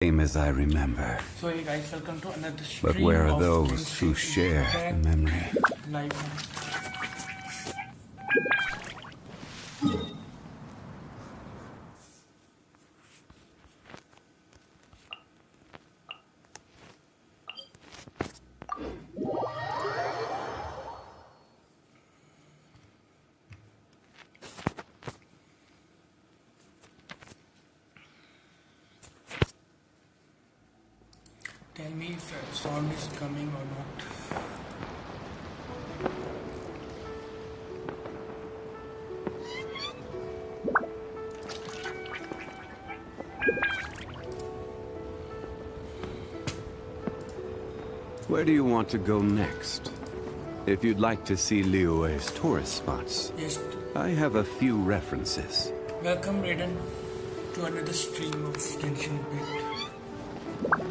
Same as I remember. So hey guys, welcome to another stream. But where are of those Genshin who share the Impact memory? Live. Tell me if sound is coming or not. Where do you want to go next? If you'd like to see Liyue's tourist spots, Yes, I have a few references. welcome Raiden to another stream of Genshin Impact.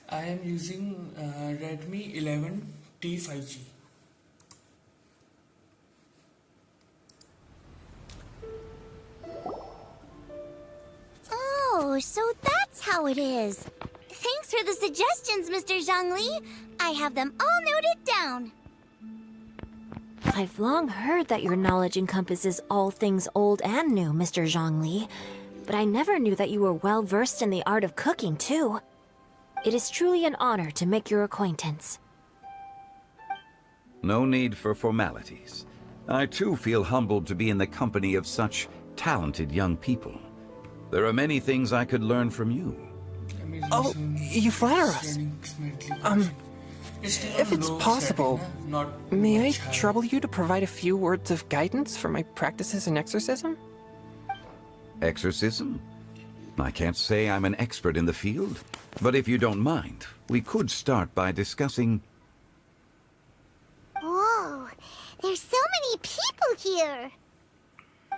I am using Redmi 11T 5G. Oh, so that's how it is. Thanks for the suggestions, Mr. Zhongli. I have them all noted down. I've long heard that your knowledge encompasses all things old and new, Mr. Zhongli. But I never knew that you were well versed in the art of cooking, too. It is truly an honor to make your acquaintance. No need for formalities. I too feel humbled to be in the company of such talented young people. There are many things I could learn from you. Oh, you flatter us. If it's possible, may I trouble you to provide a few words of guidance for my practices in exorcism? Exorcism? I can't say I'm an expert in the field, but if you don't mind, we could start by discussing... Whoa, there's so many people here.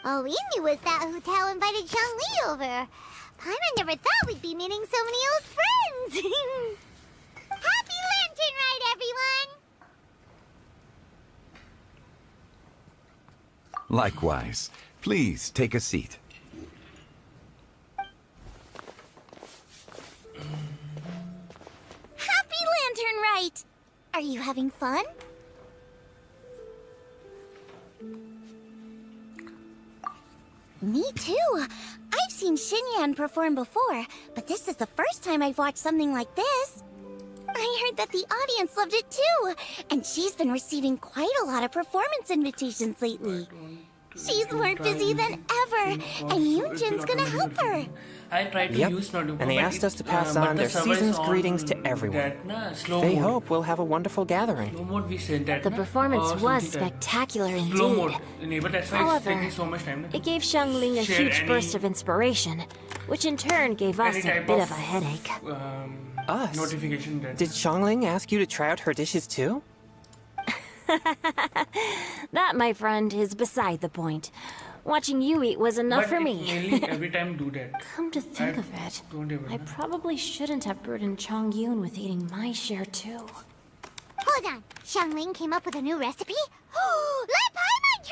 All we knew was that hotel invited Zhongli over. Paimon never thought we'd be meeting so many old friends. Happy Lantern Ride, everyone! Likewise. Please take a seat. Happy Lantern Rite! Are you having fun? Me too. I've seen Xinyan perform before, but this is the first time I've watched something like this. I heard that the audience loved it too, and she's been receiving quite a lot of performance invitations lately. She's more busy than ever, and Yoonjin's gonna help her. I tried to Yep, use Turnip, and they but asked us to pass but on the their server is season's on greetings to everyone. that, slow They mode. hope we'll have a wonderful gathering. Slow mode we said that. The performance or was something like that. spectacular Slow mode. indeed. Enable. That's why it's However, taking so much time. It gave Xiangling a Share huge any- burst of inspiration, which in turn gave us Any a type bit of, of a headache. Us? Notification that. Did Xiangling ask you to try out her dishes too? That, my friend, is beside the point. Watching you eat was enough But for it me. mainly every time do that. Come to think I of it, don't even I know. probably shouldn't have burdened Chong Yun with eating my share too. Hold on, Xiangling came up with a new recipe? Let Paimon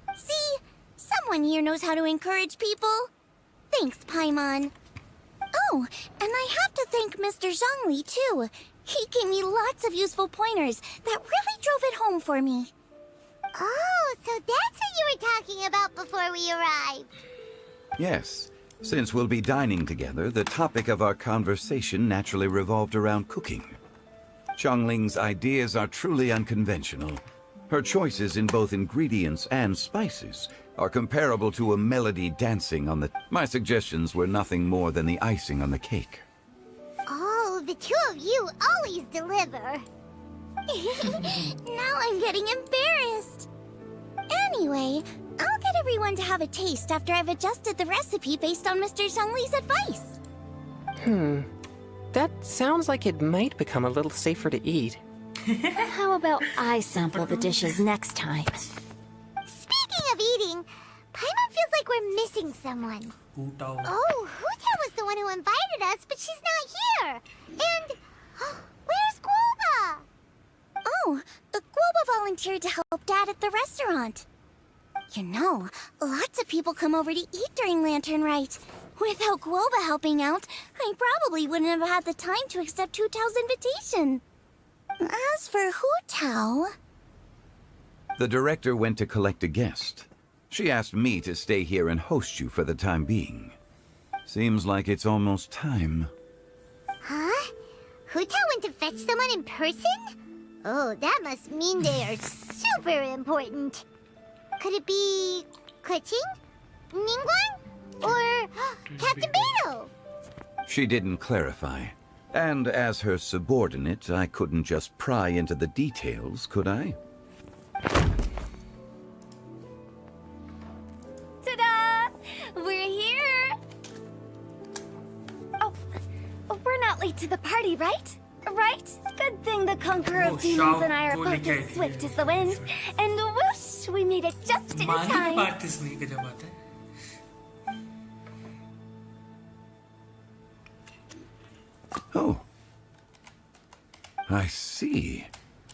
try! See, someone here knows how to encourage people. Thanks, Paimon. Oh, and I have to thank Mr. Zhongli too. He gave me lots of useful pointers that really drove it home for me. Oh, so that's what you were talking about before we arrived. Yes. Since we'll be dining together, the topic of our conversation naturally revolved around cooking. Xiangling's ideas are truly unconventional. Her choices in both ingredients and spices are comparable to a melody dancing on the... My suggestions were nothing more than the icing on the cake. Oh, the two of you always deliver. Now I'm getting embarrassed. Anyway, I'll get everyone to have a taste after I've adjusted the recipe based on Mr. Zhongli's advice. That sounds like it might become a little safer to eat. How about I sample the dishes next time? Speaking of eating, Paimon feels like we're missing someone. Hu Tao. Oh, Hu-Tao was the one who invited us, but she's not here. And where's Guoba? Oh, Guoba volunteered to help Dad at the restaurant. You know, lots of people come over to eat during Lantern Rite. Without Guoba helping out, I probably wouldn't have had the time to accept Hu Tao's invitation. As for Hu Tao... The director went to collect a guest. She asked me to stay here and host you for the time being. Seems like it's almost time. Huh? Hu Tao went to fetch someone in person? Oh, that must mean they are super important. Could it be... Keqing? Ningguang? Or Captain Beto? She didn't clarify. And as her subordinate, I couldn't just pry into the details, could I? Ta-da! We're here! Oh, we're not late to the party, right? Right? Good thing the Conqueror of Demons and I are both as swift as the wind. And whoosh, we made it just in time. Oh. I see.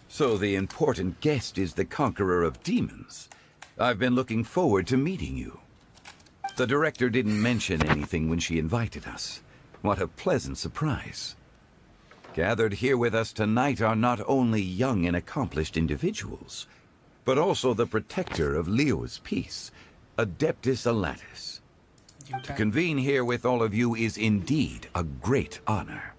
So the important guest is the Conqueror of Demons. I've been looking forward to meeting you. The director didn't mention anything when she invited us. What a pleasant surprise. Gathered here with us tonight are not only young and accomplished individuals, but also the protector of Leo's peace, Adeptus Alatus. To convene here with all of you is indeed a great honor.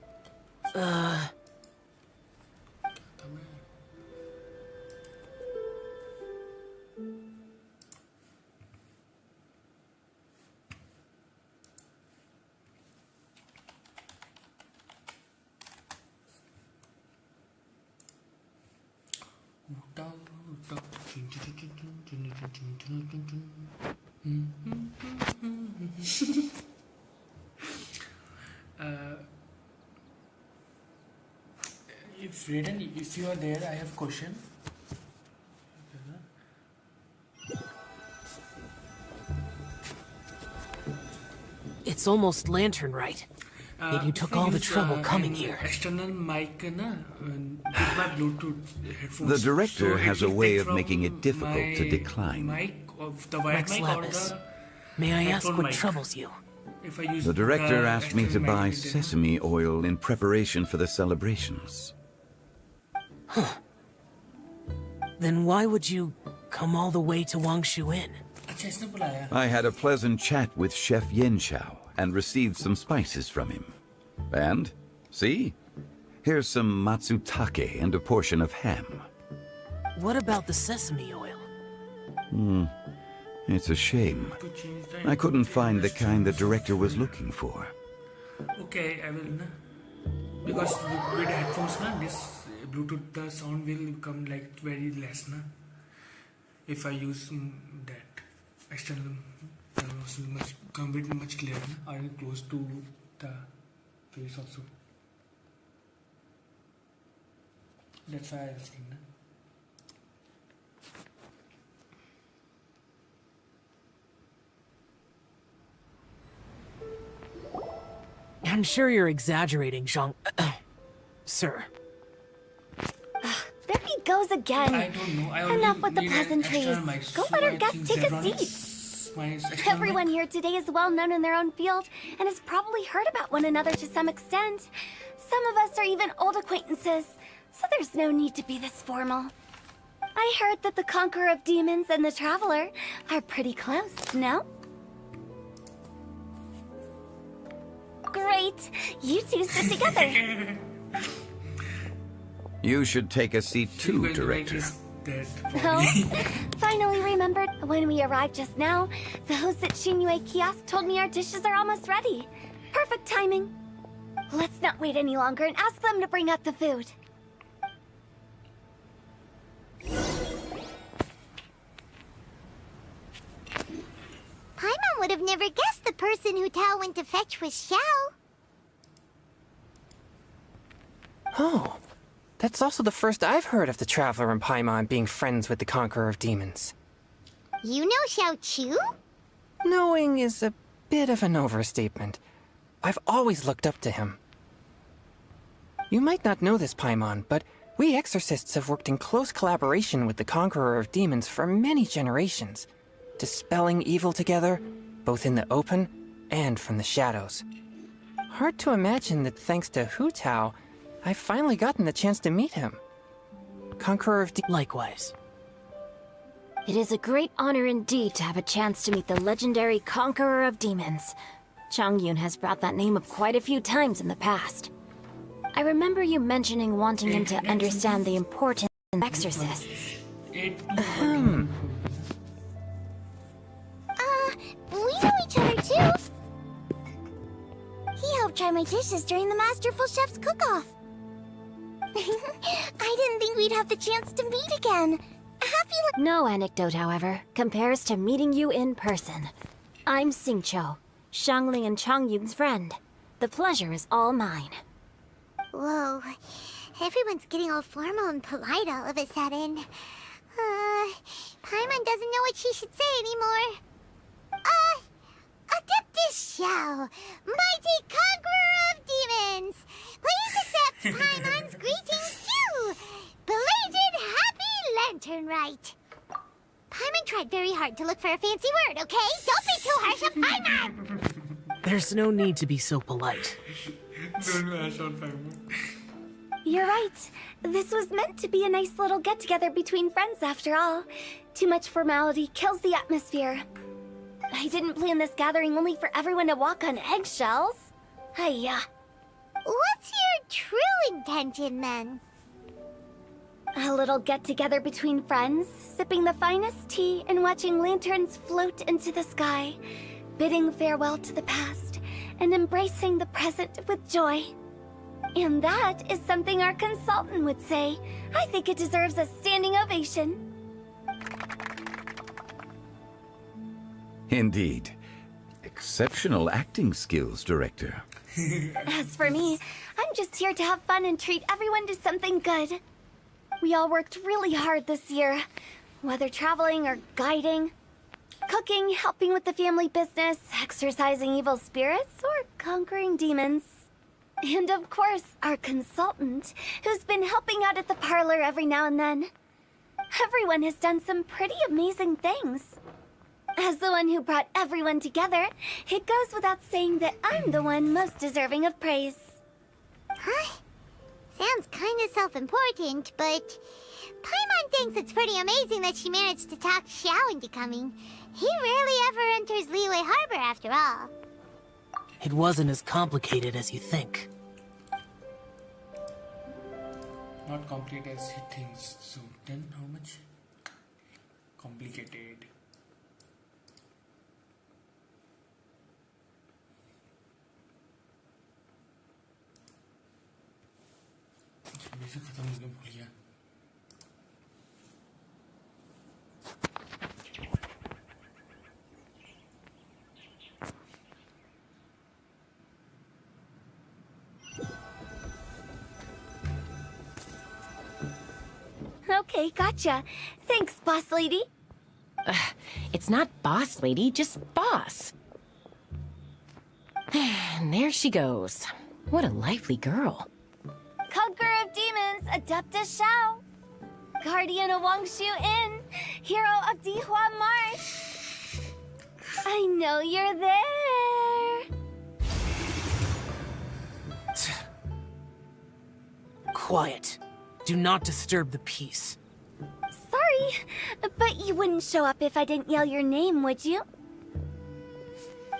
If Raiden, if you are there, I have question. It's almost Lantern Rite. Yet you took all the trouble coming here. External mic na, with my Bluetooth headphones. The director has a will way take of from making it difficult to my decline. Mic of the wired Rex mic or Lapis, the may I ask headphone what mic. troubles you? If I use The director the asked me to external buy mic, then- sesame oil in preparation for the celebrations. Then why would you come all the way to Wangshu Inn? अच्छा इसने बुलाया. I had a pleasant chat with Chef Yenchao and received some spices from him. And, see? Here's some matsutake and a portion of ham. What about the sesame oil? It's a shame. To change the I couldn't find the kind the director was looking for. Okay, I will na. Because with headphones na, this Bluetooth the sound will come like very less na. If I use that external, must come with much clearer na, or close to the face also. That's why I was saying na. I'm sure you're exaggerating, Zhang... Sir. There he goes again. I don't know. I only Enough with the need an pleasantries. external mic, Go so let our I guest think take a Zevron seat. is my external Everyone mic. here today is well known in their own field and has probably heard about one another to some extent. Some of us are even old acquaintances, so there's no need to be this formal. I heard that the Conqueror of Demons and the Traveler are pretty close, no? Great! You two sit together. You should take a seat She's too, going to make director. his dead Oh, body. finally remembered. When we arrived just now, the host at Shinyue Kiosk told me our dishes are almost ready. Perfect timing. Let's not wait any longer and ask them to bring up the food. never guessed the person who Tao went to fetch was Xiao. Oh, that's also the first I've heard of the Traveler and Paimon being friends with the Conqueror of Demons. You know Xiao Chu? Knowing is a bit of an overstatement. I've always looked up to him. You might not know this, Paimon, but we exorcists have worked in close collaboration with the Conqueror of Demons for many generations, dispelling evil together, both in the open and from the shadows. Hard to imagine that thanks to Hu Tao, I've finally gotten the chance to meet him. Conqueror of Likewise. It is a great honor indeed to have a chance to meet the legendary Conqueror of Demons. Changyun has brought that name up quite a few times in the past. I remember you mentioning wanting him to understand the importance of exorcists. We know each other too. He helped try my dishes during the Masterful Chef's cook-off. I didn't think we'd have the chance to meet again. No anecdote, however, compares to meeting you in person. I'm Xingqiu, Shangling and Changyun's friend. The pleasure is all mine. Whoa, everyone's getting all formal and polite all of a sudden. Paimon doesn't know what she should say anymore. Adeptus Xiao, mighty conqueror of demons, please accept Paimon's greetings too. Belated Happy Lantern Rite. Paimon tried very hard to look for a fancy word, okay? Don't be too harsh on Paimon! There's no need to be so polite. You're right. This was meant to be a nice little get-together between friends after all. Too much formality kills the atmosphere. I didn't plan this gathering only for everyone to walk on eggshells. Hiya. What's your true intention, then? A little get-together between friends, sipping the finest tea and watching lanterns float into the sky, bidding farewell to the past, and embracing the present with joy. And that is something our consultant would say. I think it deserves a standing ovation. Indeed. Exceptional acting skills, Director. As for me, I'm just here to have fun and treat everyone to something good. We all worked really hard this year, whether traveling or guiding, cooking, helping with the family business, exorcising evil spirits, or conquering demons. And of course, our consultant, who's been helping out at the parlor every now and then. Everyone has done some pretty amazing things. As the one who brought everyone together, it goes without saying that I'm the one most deserving of praise. Huh? Sounds kinda self-important, but Paimon thinks it's pretty amazing that she managed to talk Xiao into coming. He rarely ever enters Liyue Harbor after all. It wasn't as complicated as you think. Not complicated as he thinks. So then how much? Complicated. Music खत्म हो गया भूल गया Okay, gotcha. Thanks, boss lady. It's not boss lady, just boss. And there she goes. What a lively girl. Conqueror of demons, Adeptus Xiao. Guardian of Wangshu Inn, hero of Dihua Marsh. I know you're there. Quiet. Do not disturb the peace. Sorry, but you wouldn't show up if I didn't yell your name, would you?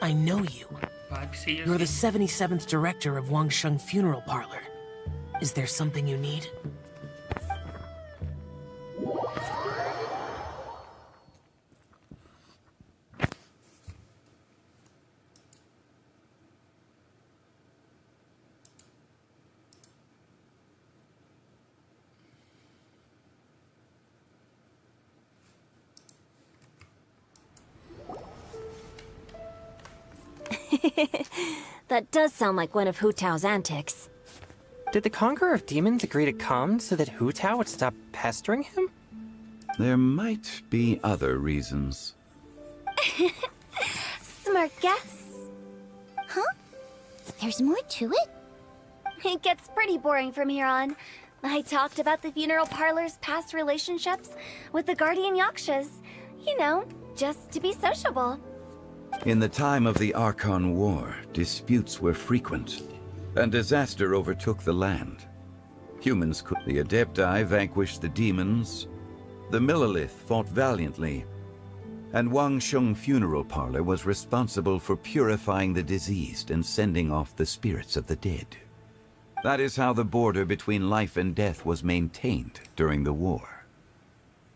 I know you. बात सही है You're the 77th director of Wangsheng Funeral Parlor. Is there something you need? That does sound like one of Hu Tao's antics. Did the Conqueror of Demons agree to come so that Hu Tao would stop pestering him? There might be other reasons. Smart guess. Huh? There's more to it? It gets pretty boring from here on. I talked about the funeral parlor's past relationships with the guardian yakshas. You know, just to be sociable. In the time of the Archon War, disputes were frequent, and disaster overtook the land. Humans could. The Adepti vanquished the demons, the Millelith fought valiantly, and Wang Sheng Funeral Parlor was responsible for purifying the diseased and sending off the spirits of the dead. That is how the border between life and death was maintained during the war.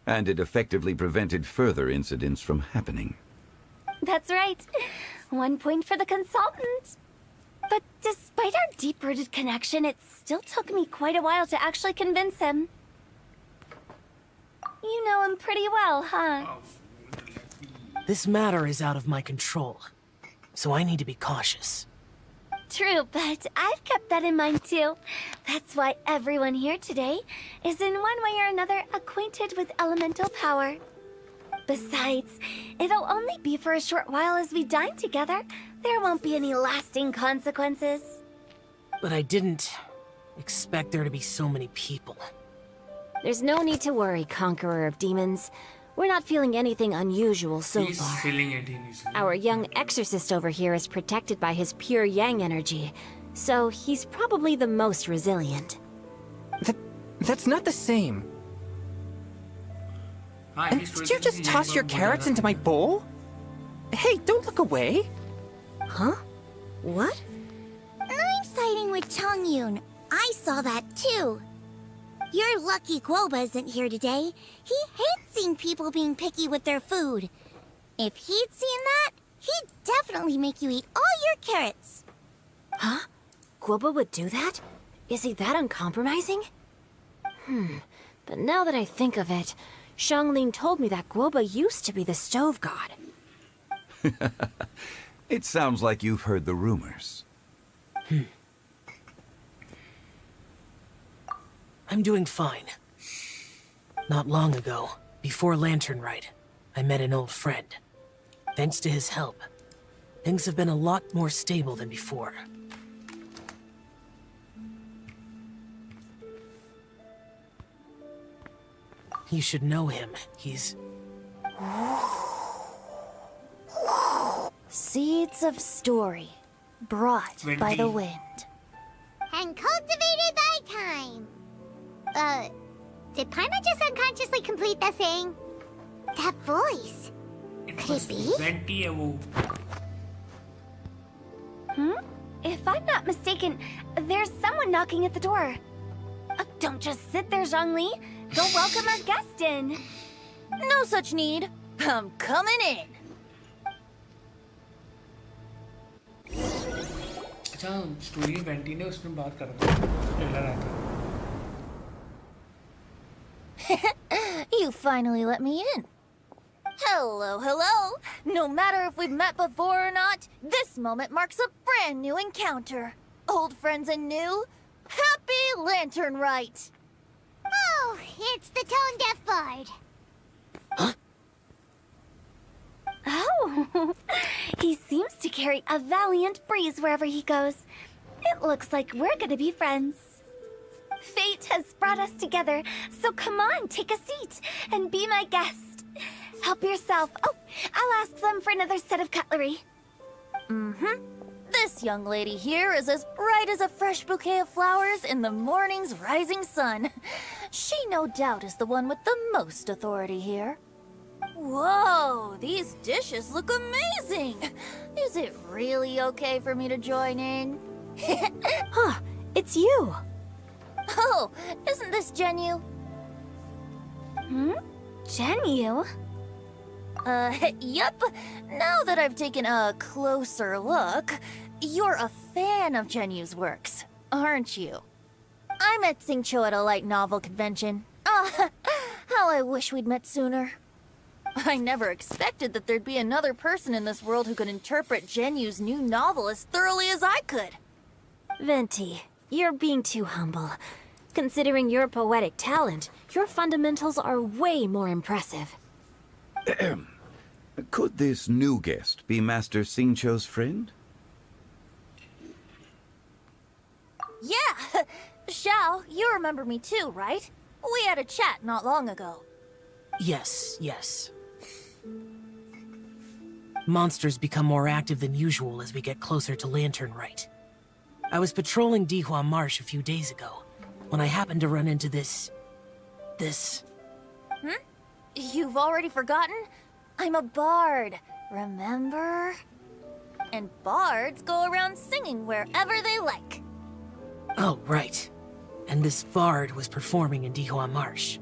And it effectively prevented further incidents from happening. That's right. 1 point for the consultant. But despite our deep-rooted connection, it still took me quite a while to actually convince him. You know him pretty well, huh? This matter is out of my control, so I need to be cautious. True, but I've kept that in mind too. That's why everyone here today is in one way or another acquainted with elemental power. Besides, it'll only be for a short while as we dine together. There won't be any lasting consequences. But I didn't expect there to be so many people. There's no need to worry, Conqueror of Demons. We're not feeling anything unusual so He's far. feeling it in his... Our young exorcist over here is protected by his pure yang energy, so he's probably the most resilient. That's not the same. And did you just toss your carrots into my bowl? Hey, don't look away. Huh? What? I'm siding with Chongyun. I saw that too. You're lucky Guoba isn't here today. He hates seeing people being picky with their food. If he'd seen that, he'd definitely make you eat all your carrots. Huh? Guoba would do that? Is he that uncompromising? But now that I think of it, Xiangling told me that Guoba used to be the stove god. It sounds like you've heard the rumors. I'm doing fine. Not long ago, before Lantern Rite, I met an old friend. Thanks to his help, things have been a lot more stable than before. You should know him. He's... Seeds of story, brought by the wind. And cultivated by time. Did Paimon just unconsciously complete that saying? That voice. Could it be? Venti hai wo. If I'm not mistaken, there's someone knocking at the door. Don't just sit there, Zhongli. Go welcome our guest in. No such need. I'm coming in. अच्छा story में vanity ने उसमें बात कर रहा था trailer आया था You finally let me in. Hello, hello. No matter if we've met before or not, this moment marks a brand new encounter. Old friends and new, happy Lantern Rite. Oh, it's the Tone Deaf Bard. Oh, he seems to carry a valiant breeze wherever he goes. It looks like we're gonna be friends. Fate has brought us together, so come on, take a seat and be my guest. Help yourself. Oh, I'll ask them for another set of cutlery. This young lady here is as bright as a fresh bouquet of flowers in the morning's rising sun. She no doubt is the one with the most authority here. Whoa, these dishes look amazing. Is it really okay for me to join in? Huh, it's you. Oh, isn't this Genyu? Genyu? Yep. Now that I've taken a closer look, you're a fan of Genyu's works, aren't you? I met Xingqiu at a light novel convention. Ah, how I wish we'd met sooner. I never expected that there'd be another person in this world who could interpret Genyu's new novel as thoroughly as I could. Venti, you're being too humble. Considering your poetic talent, your fundamentals are way more impressive. Could this new guest be Master Xingqiu's friend? Yeah! Xiao, you remember me too, right? We had a chat not long ago. Yes, yes. Monsters become more active than usual as we get closer to Lantern Rite. I was patrolling Dihua Marsh a few days ago, when I happened to run into this... You've already forgotten? I'm a bard, remember? And bards go around singing wherever they like. Oh, right. And this bard was performing in Dihua Marsh.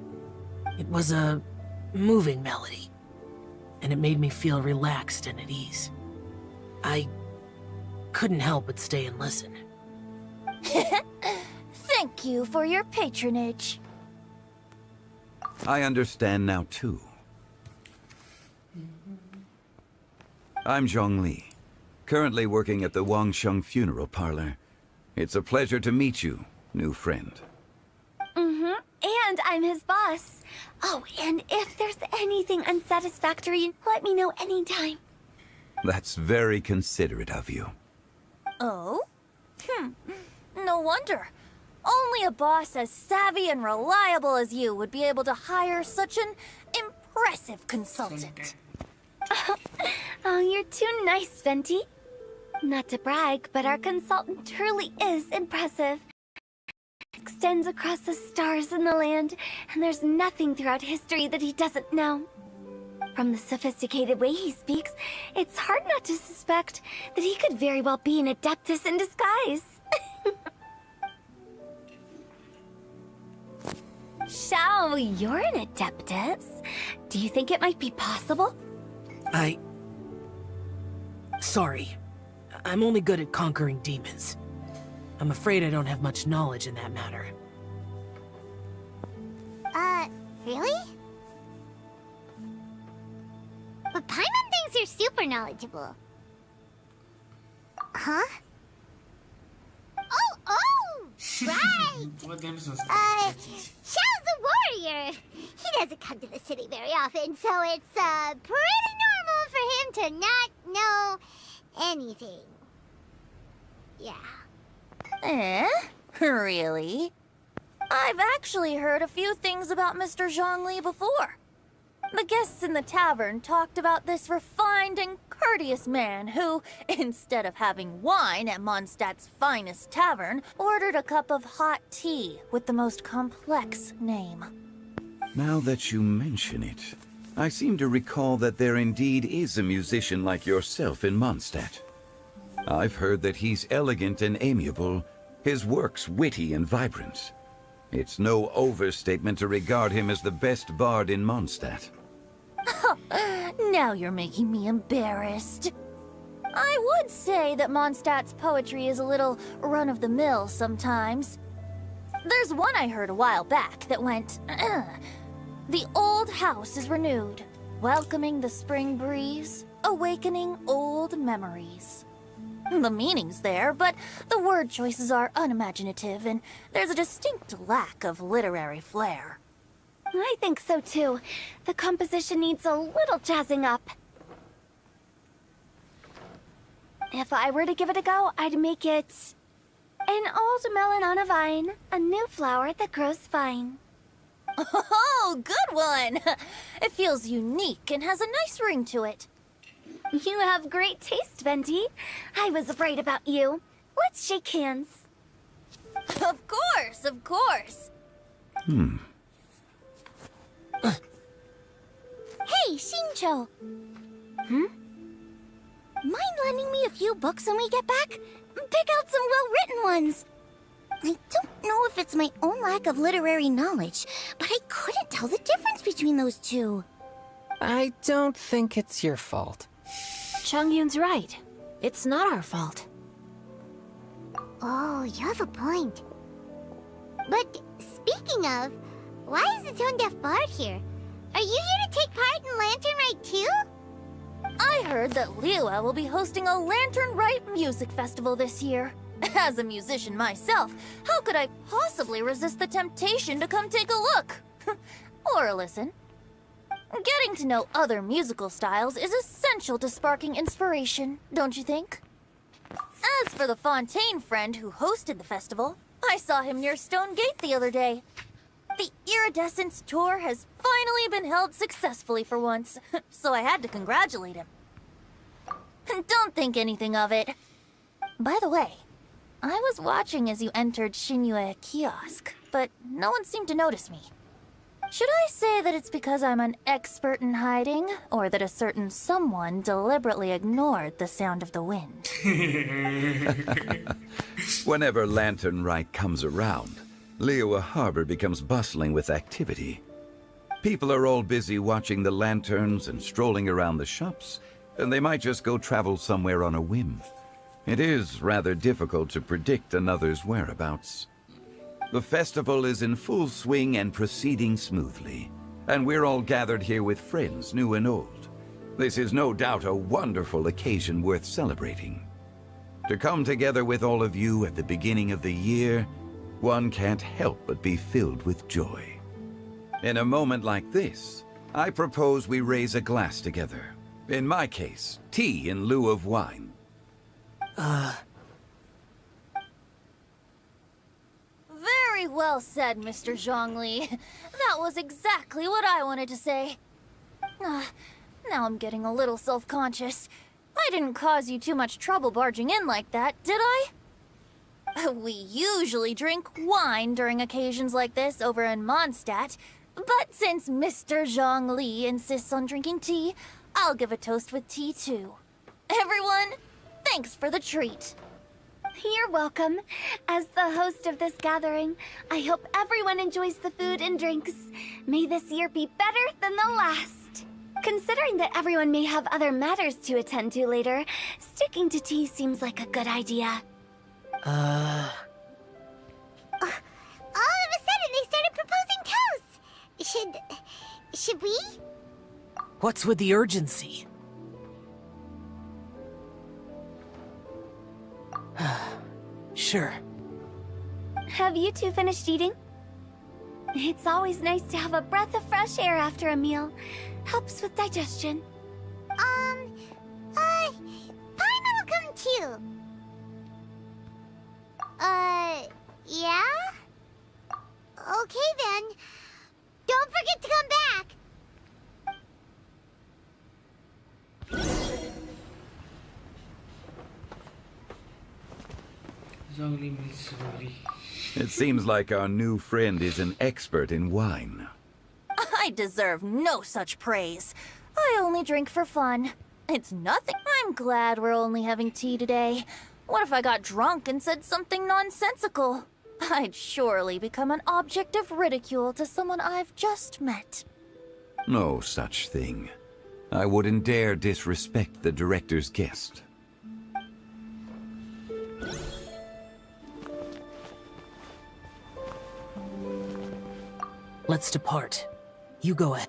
It was a moving melody, and it made me feel relaxed and at ease. I couldn't help but stay and listen. Thank you for your patronage. I understand now, too. I'm Zhongli, currently working at the Wangsheng Funeral Parlor. It's a pleasure to meet you, new friend. And I'm his boss. Oh, and if there's anything unsatisfactory, let me know anytime. That's very considerate of you. Oh? No wonder. Only a boss as savvy and reliable as you would be able to hire such an impressive consultant. Oh, you're too nice, Venti. Not to brag, but our consultant truly is impressive. Extends across the stars and the land, and there's nothing throughout history that he doesn't know. From the sophisticated way he speaks, it's hard not to suspect that he could very well be an adeptus in disguise. Xiao, you're an adeptus. Do you think it might be possible? Sorry. I'm only good at conquering demons. I'm afraid I don't have much knowledge in that matter. Really? But Paimon thinks you're super knowledgeable. Huh? Oh! Right! What game is this? Xiao's a warrior! He doesn't come to the city very often, so it's, pretty normal for him to not know anything. Yeah. Really? I've actually heard a few things about Mr. Zhongli before. The guests in the tavern talked about this refined and courteous man who, instead of having wine at Mondstadt's finest tavern, ordered a cup of hot tea with the most complex name. Now that you mention it, I seem to recall that there indeed is a musician like yourself in Mondstadt. I've heard that he's elegant and amiable, his works witty and vibrant. It's no overstatement to regard him as the best bard in Mondstadt. Now you're making me embarrassed. I would say that Mondstadt's poetry is a little run-of-the-mill sometimes. There's one I heard a while back that went, The old house is renewed, welcoming the spring breeze, awakening old memories. The meaning's there, but the word choices are unimaginative, and there's a distinct lack of literary flair. I think so too. The composition needs a little jazzing up. If I were to give it a go, I'd make it an old melon on a vine, a new flower that grows fine. Oh, good one! It feels unique and has a nice ring to it. You have great taste, Venti. I was afraid about you. Let's shake hands. Of course, of course. Hey, Xingqiu! Mind lending me a few books when we get back? Pick out some well-written ones. I don't know if it's my own lack of literary knowledge, but I couldn't tell the difference between those two. I don't think it's your fault. Chongyun's right. It's not our fault. Oh, you have a point. But speaking of, why is the tone-deaf bard here? Are you here to take part in Lantern Rite too? I heard that Liyue will be hosting a Lantern Rite music festival this year. As a musician myself, how could I possibly resist the temptation to come take a look? Or listen. Getting to know other musical styles is essential to sparking inspiration, don't you think? As for the Fontaine friend who hosted the festival, I saw him near Stone Gate the other day. The Iridescence tour has finally been held successfully for once, so I had to congratulate him. Don't think anything of it. By the way, I was watching as you entered Shinyue Kiosk, but no one seemed to notice me. Should I say that it's because I'm an expert in hiding, or that a certain someone deliberately ignored the sound of the wind? Whenever Lantern Rite comes around, Liyue Harbor becomes bustling with activity. People are all busy watching the lanterns and strolling around the shops, and they might just go travel somewhere on a whim. It is rather difficult to predict another's whereabouts. The festival is in full swing and proceeding smoothly, and we're all gathered here with friends, new and old. This is no doubt a wonderful occasion worth celebrating. To come together with all of you at the beginning of the year, one can't help but be filled with joy. In a moment like this, I propose we raise a glass together. In my case, tea in lieu of wine. Very well said, Mr. Zhongli. That was exactly what I wanted to say. Now I'm getting a little self-conscious. I didn't cause you too much trouble barging in like that, did I? We usually drink wine during occasions like this over in Mondstadt, but since Mr. Zhongli insists on drinking tea, I'll give a toast with tea too. Everyone, thanks for the treat. You're welcome. As the host of this gathering, I hope everyone enjoys the food and drinks. May this year be better than the last. Considering that everyone may have other matters to attend to later, sticking to tea seems like a good idea. All of a sudden, they started proposing toasts. Should we? What's with the urgency? Sure. Have you two finished eating? It's always nice to have a breath of fresh air after a meal. Helps with digestion. Paimon will come too. Yeah? Okay then. Don't forget to come back. Zhongli means Zhongli. It seems like our new friend is an expert in wine. I deserve no such praise. I only drink for fun. It's nothing. I'm glad we're only having tea today. What if I got drunk and said something nonsensical? I'd surely become an object of ridicule to someone I've just met. No such thing. I wouldn't dare disrespect the director's guest. Let's depart. You go ahead.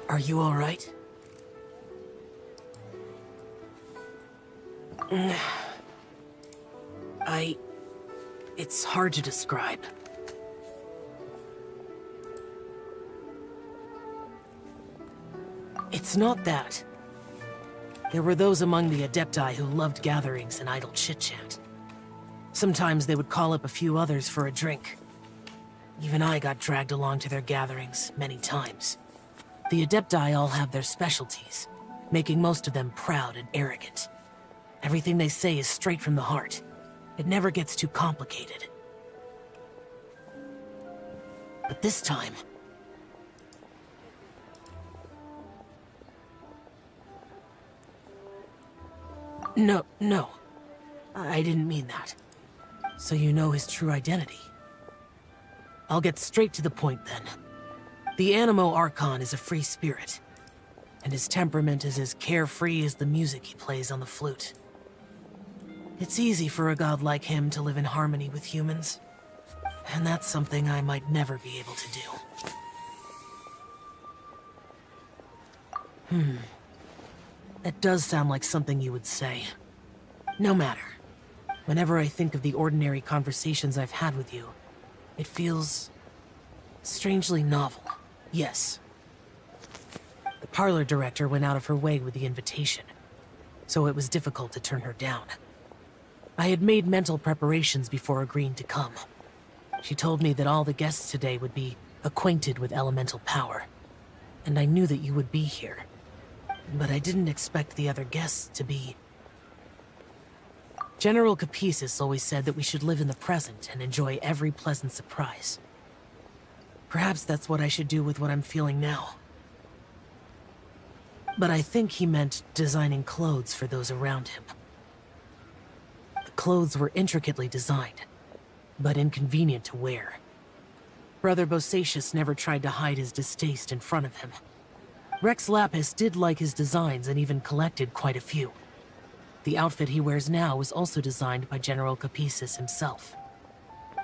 Are you all right? It's hard to describe. It's not that. There were those among the Adepti who loved gatherings and idle chit-chat. Sometimes they would call up a few others for a drink. Even I got dragged along to their gatherings many times. The Adepti all have their specialties, making most of them proud and arrogant. Everything they say is straight from the heart. It never gets too complicated. But this time... No. I didn't mean that. So you know his true identity. I'll get straight to the point then. The Animo Archon is a free spirit, and his temperament is as carefree as the music he plays on the flute. It's easy for a god like him to live in harmony with humans, and that's something I might never be able to do. That does sound like something you would say. No matter. Whenever I think of the ordinary conversations I've had with you, it feels... strangely novel. Yes. The parlor director went out of her way with the invitation, so it was difficult to turn her down. I had made mental preparations before agreeing to come. She told me that all the guests today would be acquainted with elemental power, and I knew that you would be here. But I didn't expect the other guests to be... General Capisis always said that we should live in the present and enjoy every pleasant surprise. Perhaps that's what I should do with what I'm feeling now. But I think he meant designing clothes for those around him. The clothes were intricately designed, but inconvenient to wear. Brother Bosacius never tried to hide his distaste in front of him. Rex Lapis did like his designs and even collected quite a few. The outfit he wears now was also designed by General Capisis himself.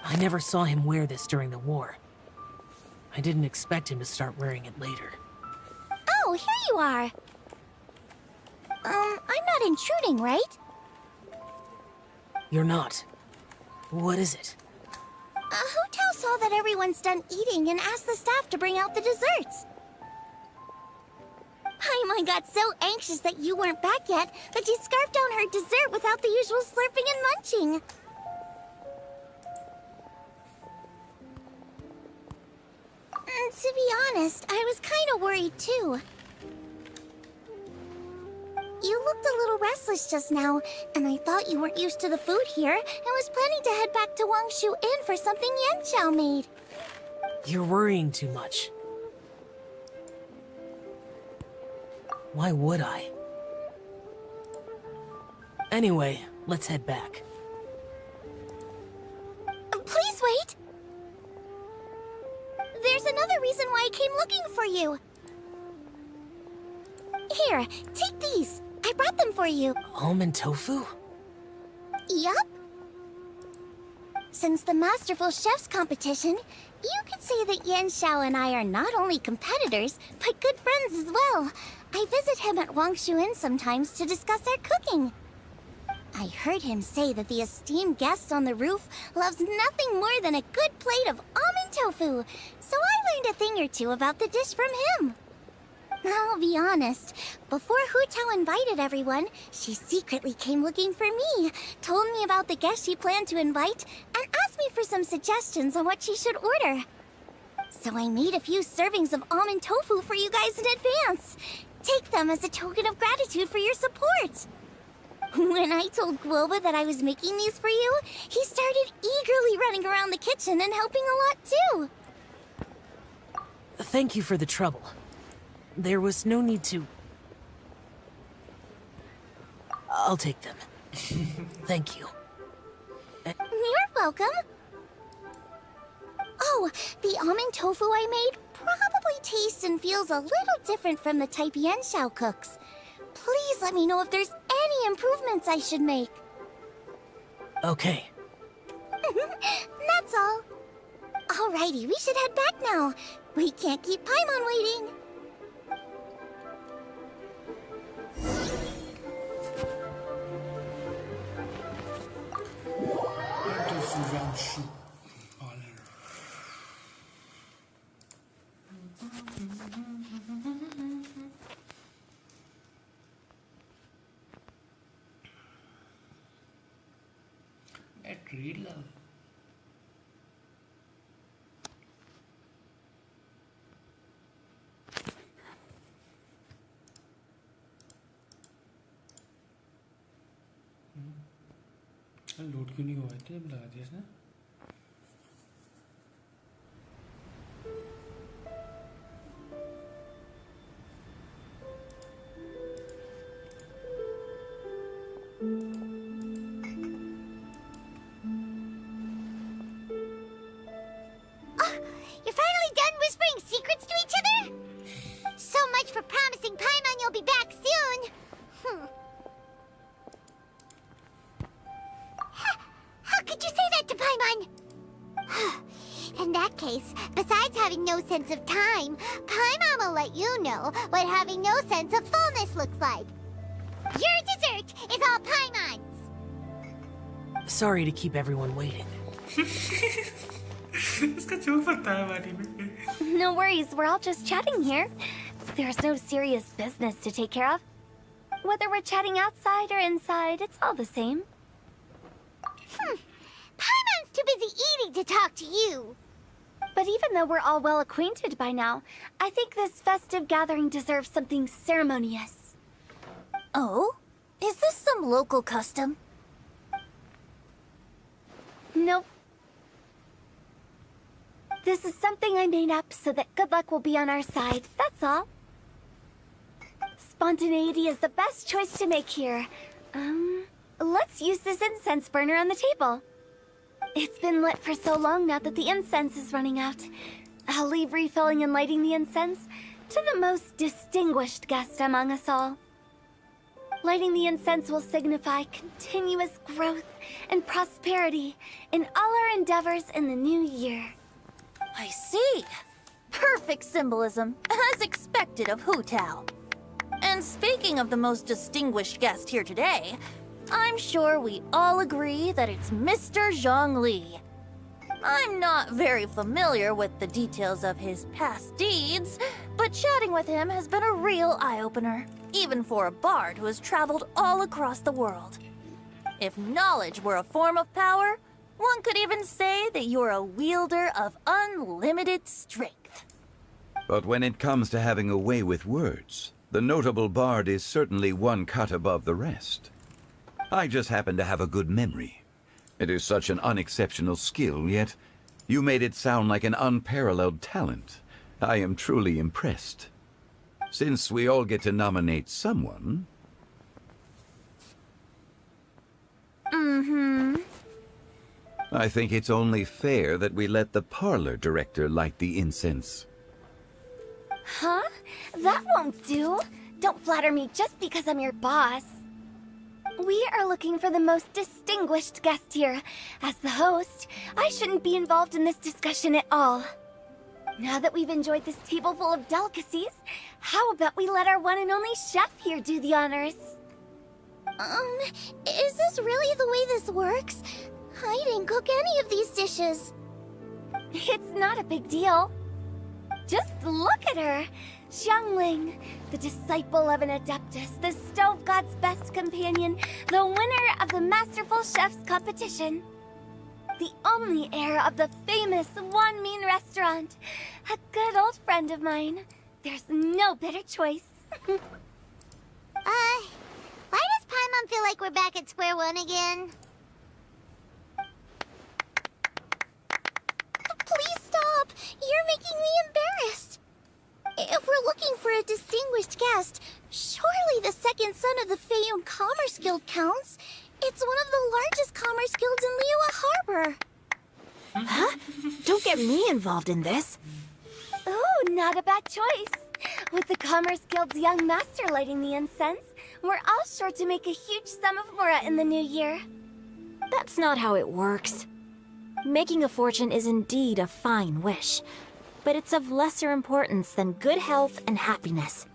I never saw him wear this during the war. I didn't expect him to start wearing it later. Oh, here you are. I'm not intruding, right? You're not. What is it? Hu Tao saw that everyone's done eating and asked the staff to bring out the desserts. Paimon got so anxious that you weren't back yet that she scarfed down her dessert without the usual slurping and munching. To be honest, I was kind of worried too. You looked a little restless just now, and I thought you weren't used to the food here and was planning to head back to Wangshu Inn for something Yanxiao made. You're worrying too much. Why would I? Anyway, let's head back. Please wait! There's another reason why I came looking for you. Here, take these. I brought them for you. Almond tofu? Yup. Since the Masterful Chef's competition, you could say that Yanxiao and I are not only competitors, but good friends as well. I visit him at Wangshu Inn sometimes to discuss our cooking. I heard him say that the esteemed guest on the roof loves nothing more than a good plate of almond tofu, so I learned a thing or two about the dish from him. I'll be honest, before Hu Tao invited everyone, she secretly came looking for me, told me about the guests she planned to invite, and asked me for some suggestions on what she should order. So I made a few servings of almond tofu for you guys in advance. Take them as a token of gratitude for your support. When I told Guoba that I was making these for you, he started eagerly running around the kitchen and helping a lot too. Thank you for the trouble. There was no need to... I'll take them. Thank you. You're welcome. Oh, the almond tofu I made probably tastes and feels a little different from the type Yanxiao cooks. Please let me know if there's any improvements I should make. Okay. That's all. Alrighty, we should head back now. We can't keep Paimon waiting. Load क्यों नहीं हुआ थे लगा दिया इसने You're finally done whispering secrets to each other? So much for promising Paimon you'll be back soon. How could you say that to Paimon? In that case, besides having no sense of time, Paimon will let you know what having no sense of fullness looks like. Your dessert is all Paimon's. Sorry to keep everyone waiting. इसका joke पड़ता है बारी में No worries, we're all just chatting here. There's no serious business to take care of. Whether we're chatting outside or inside, it's all the same. Paimon's too busy eating to talk to you. But even though we're all well acquainted by now, I think this festive gathering deserves something ceremonious. Oh? Is this some local custom? Nope. This is something I made up so that good luck will be on our side, that's all. Spontaneity is the best choice to make here. Let's use this incense burner on the table. It's been lit for so long now that the incense is running out. I'll leave refilling and lighting the incense to the most distinguished guest among us all. Lighting the incense will signify continuous growth and prosperity in all our endeavors in the new year. I see. Perfect symbolism, as expected of Hu Tao. And speaking of the most distinguished guest here today, I'm sure we all agree that it's Mr. Zhongli. I'm not very familiar with the details of his past deeds, but chatting with him has been a real eye-opener, even for a bard who has traveled all across the world. If knowledge were a form of power, one could even say that you're a wielder of unlimited strength. But when it comes to having a way with words, the notable bard is certainly one cut above the rest. I just happen to have a good memory. It is such an unexceptional skill, yet you made it sound like an unparalleled talent. I am truly impressed. Since we all get to nominate someone... I think it's only fair that we let the parlor director light the incense. Huh? That won't do. Don't flatter me just because I'm your boss. We are looking for the most distinguished guest here. As the host, I shouldn't be involved in this discussion at all. Now that we've enjoyed this table full of delicacies, how about we let our one and only chef here do the honors? Is this really the way this works? I didn't cook any of these dishes. It's not a big deal. Just look at her. Xiangling, the disciple of an adeptus, the stove god's best companion, the winner of the Masterful Chef's competition. The only heir of the famous Wanmin restaurant. A good old friend of mine. There's no better choice. Why does Paimon feel like we're back at square one again? Please stop! You're making me embarrassed. If we're looking for a distinguished guest, surely the second son of the Feiyun Commerce Guild counts. It's one of the largest commerce guilds in Liyue Harbor. Huh? Don't get me involved in this. Oh, not a bad choice. With the Commerce Guild's young master lighting the incense, we're all sure to make a huge sum of mora in the new year. That's not how it works. Making a fortune is indeed a fine wish, but it's of lesser importance than good health and happiness.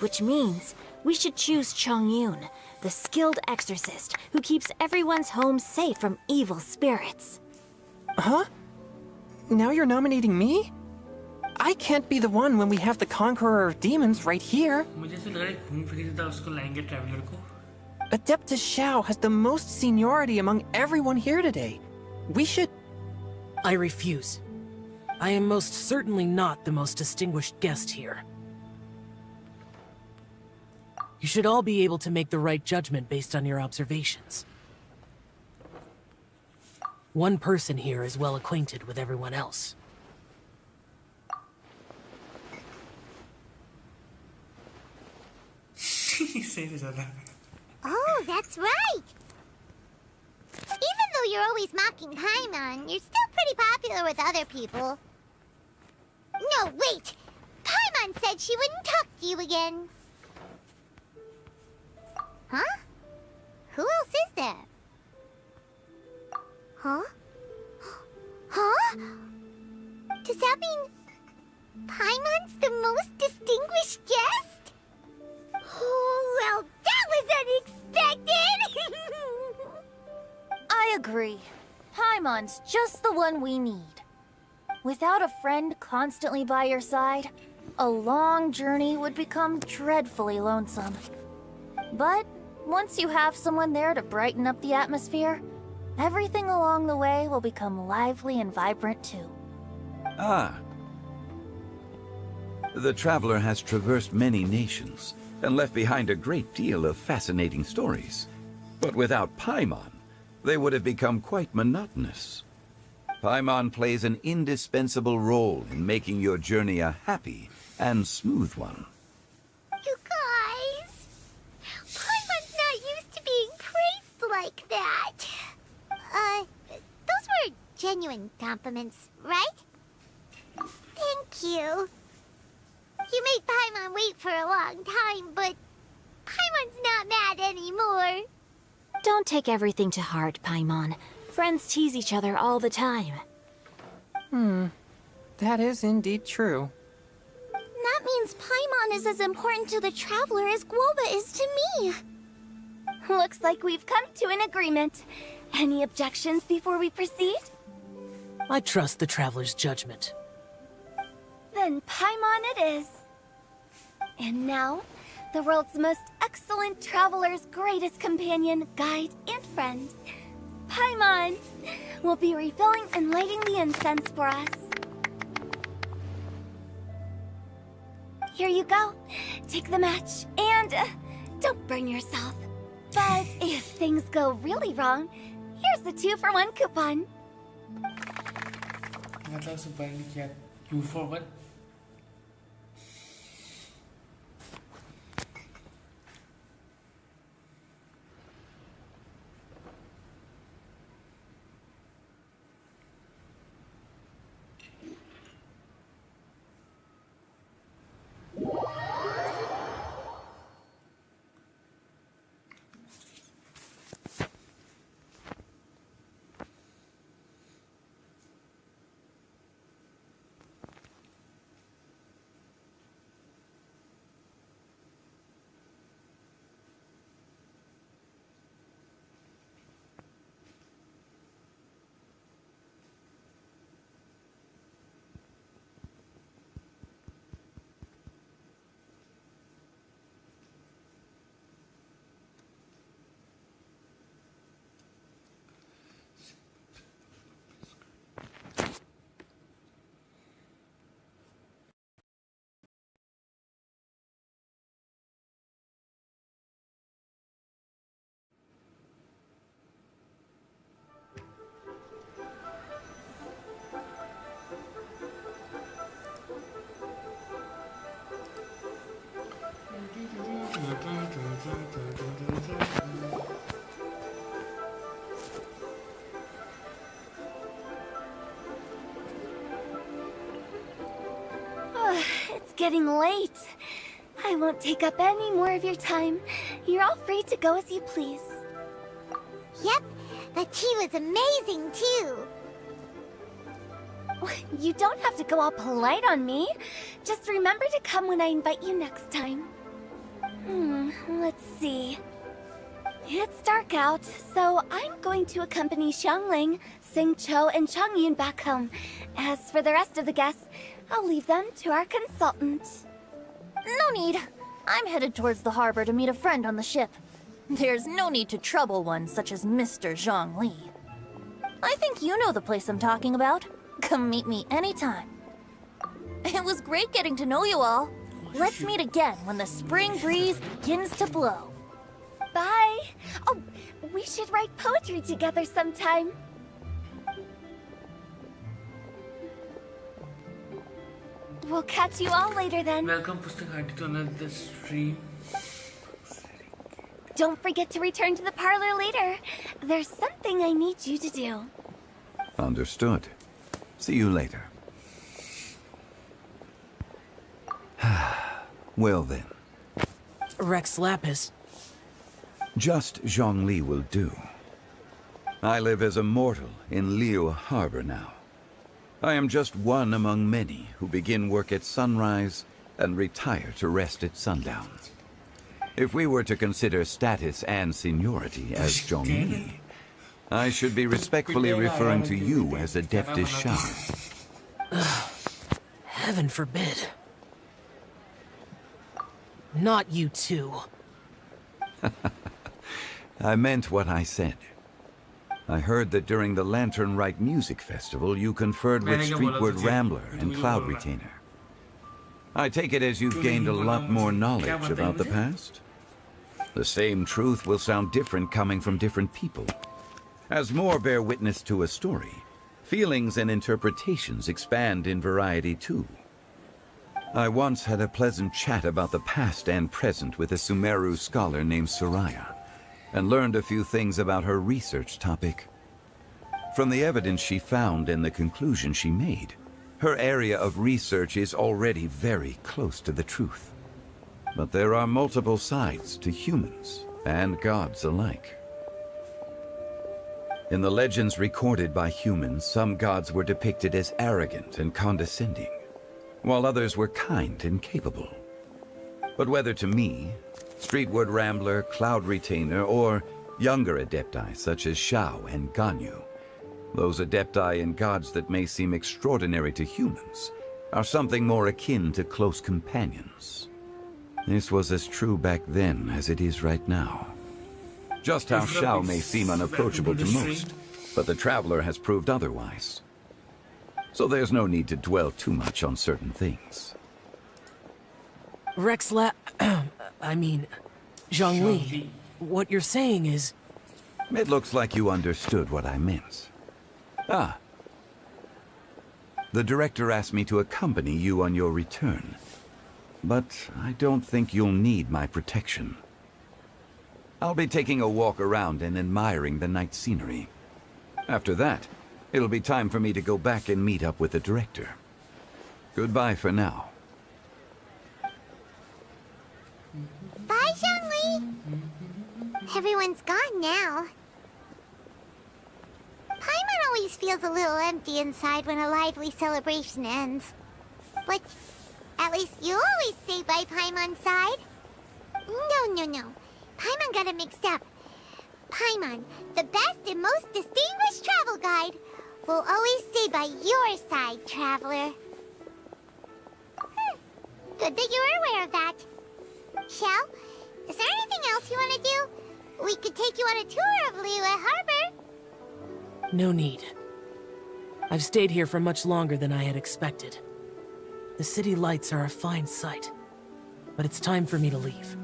Which means we should choose Chongyun, the skilled exorcist who keeps everyone's home safe from evil spirits. Huh? Now you're nominating me? I can't be the one when we have the conqueror of demons right here. मुझे ऐसे लग रहा है घूम फिर के उसको लाएंगे ट्रैवलर को Adeptus Xiao has the most seniority among everyone here today. We should... I refuse. I am most certainly not the most distinguished guest here. You should all be able to make the right judgment based on your observations. One person here is well acquainted with everyone else. Say this other. Oh, that's right! Even though you're always mocking Paimon, you're still pretty popular with other people. No, wait! Paimon said she wouldn't talk to you again. Huh? Who else is there? Huh? Huh? Does that mean Paimon's the most distinguished guest? Oh, well, that was unexpected! I agree. Paimon's just the one we need. Without a friend constantly by your side, a long journey would become dreadfully lonesome. But once you have someone there to brighten up the atmosphere, everything along the way will become lively and vibrant too. Ah. The traveler has traversed many nations and left behind a great deal of fascinating stories. But without Paimon, they would have become quite monotonous. Paimon plays an indispensable role in making your journey a happy and smooth one. You guys, Paimon's not used to being praised like that. Those were genuine compliments, right? Thank you. You made Paimon wait for a long time, but Paimon's not mad anymore. Don't take everything to heart, Paimon. Friends tease each other all the time. That is indeed true. That means Paimon is as important to the traveler as Guoba is to me. Looks like we've come to an agreement. Any objections before we proceed? I trust the traveler's judgment. Then Paimon it is. And now, the world's most excellent traveler's greatest companion, guide, and friend, Paimon, will be refilling and lighting the incense for us. Here you go. Take the match, and don't burn yourself. But if things go really wrong, here's the 2-for-1 coupon. मतलब सुपारी क्या? You for what? It's getting late. I won't take up any more of your time. You're all free to go as you please. Yep, the tea was amazing too. You don't have to go all polite on me. Just remember to come when I invite you next time. Let's see. It's dark out, so I'm going to accompany Xiangling, Xingqiu, and Changyun back home. As for the rest of the guests, I'll leave them to our consultant. No need. I'm headed towards the harbor to meet a friend on the ship. There's no need to trouble one such as Mr. Zhongli. I think you know the place I'm talking about. Come meet me anytime. It was great getting to know you all. Let's meet again when the spring breeze begins to blow. Bye. Oh, we should write poetry together sometime. We'll catch you all later then. Welcome Pustak Hadi to another stream. Don't forget to return to the parlor later. There's something I need you to do. Understood. See you later. Well then. Rex Lapis. Just Zhongli will do. I live as a mortal in Liu Harbor now. I am just one among many who begin work at sunrise and retire to rest at sundown. If we were to consider status and seniority as Zhongli, I should be respectfully referring to you as Adeptus Shao. Heaven forbid. Not you too. I meant what I said. I heard that during the Lantern Rite Music Festival, you conferred with Streetward Rambler and Cloud Retainer. I take it as you've gained a lot more knowledge about the past? The same truth will sound different coming from different people. As more bear witness to a story, feelings and interpretations expand in variety too. I once had a pleasant chat about the past and present with a Sumeru scholar named Soraya, and learned a few things about her research topic. From the evidence she found and the conclusion she made, her area of research is already very close to the truth. But there are multiple sides to humans and gods alike. In the legends recorded by humans, some gods were depicted as arrogant and condescending, while others were kind and capable. But whether to me, Streetward Rambler, Cloud Retainer, or younger adepti such as Shao and Ganyu, those adepti and gods that may seem extraordinary to humans are something more akin to close companions. This was as true back then as it is right now. Just how Shao may seem unapproachable to most, but the Traveler has proved otherwise. So there's no need to dwell too much on certain things. Zhongli. What you're saying is... It looks like you understood what I meant. Ah. The director asked me to accompany you on your return. But I don't think you'll need my protection. I'll be taking a walk around and admiring the night scenery. After that, it'll be time for me to go back and meet up with the director. Goodbye for now. Bye, Zhongli! Everyone's gone now. Paimon always feels a little empty inside when a lively celebration ends. But at least you always stay by Paimon's side. No. Paimon got it mixed up. Paimon, the best and most distinguished travel guide, will always stay by your side, Traveler. Good that you were aware of that. Shell, is there anything else you want to do? We could take you on a tour of Liyue Harbor. No need. I've stayed here for much longer than I had expected. The city lights are a fine sight, but it's time for me to leave.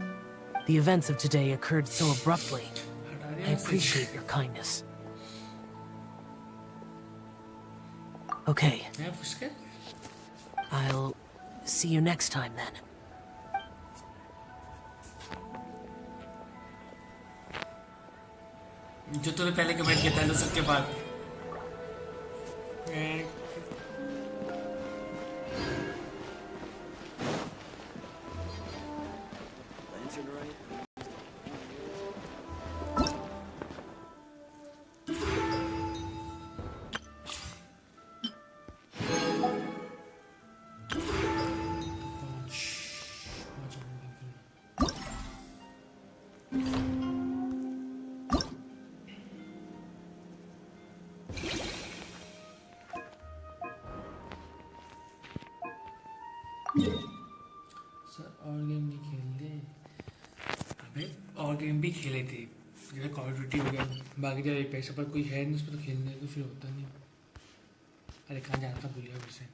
The events of today occurred so abruptly. I appreciate your kindness. Okay. I'll see you next time then. जो तूने पहले comment किया था सबके बाद और game नहीं खेलते अबे और गेम भी खेले थे जैसे कॉल ऑफ ड्यूटी हो गया बाकी जब एक पैसा पर कोई है नहीं उस पर तो खेलने को फिर होता नहीं अरे कहाँ जाना था भूल गया फिर से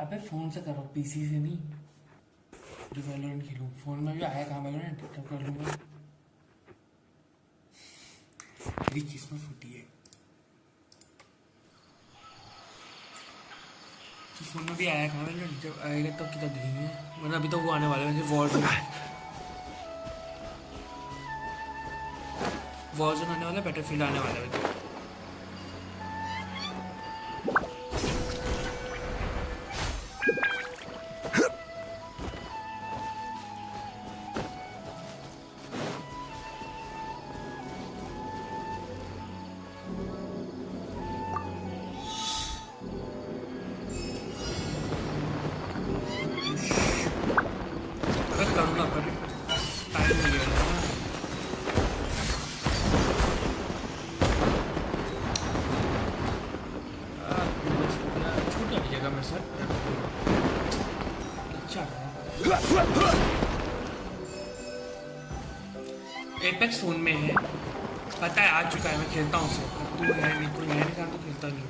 अबे फोन से करो, पीसी से नहीं। जो वैलोरेंट खेलूं, फोन में भी आया कहाँ वैलोरेंट, तब कर लूंगा। मेरी किस्मत फूटी है। तो फोन में भी आया कहाँ वैलोरेंट, जब आएगा तब कितना देखेंगे, वरना अभी तो वो आने वाला है वैसे। वॉरज़ोन आने वाला है, बैटलफील्ड आने वाला है वैसे। करूँगा पर टाइम नहीं है। छूट जाएगा मैं सर। अच्छा एपेक्स फोन में है, पता है, आ चुका है, मैं खेलता हूँ उसे। तू है नहीं, कोई है नहीं कहा तो खेलता नहीं।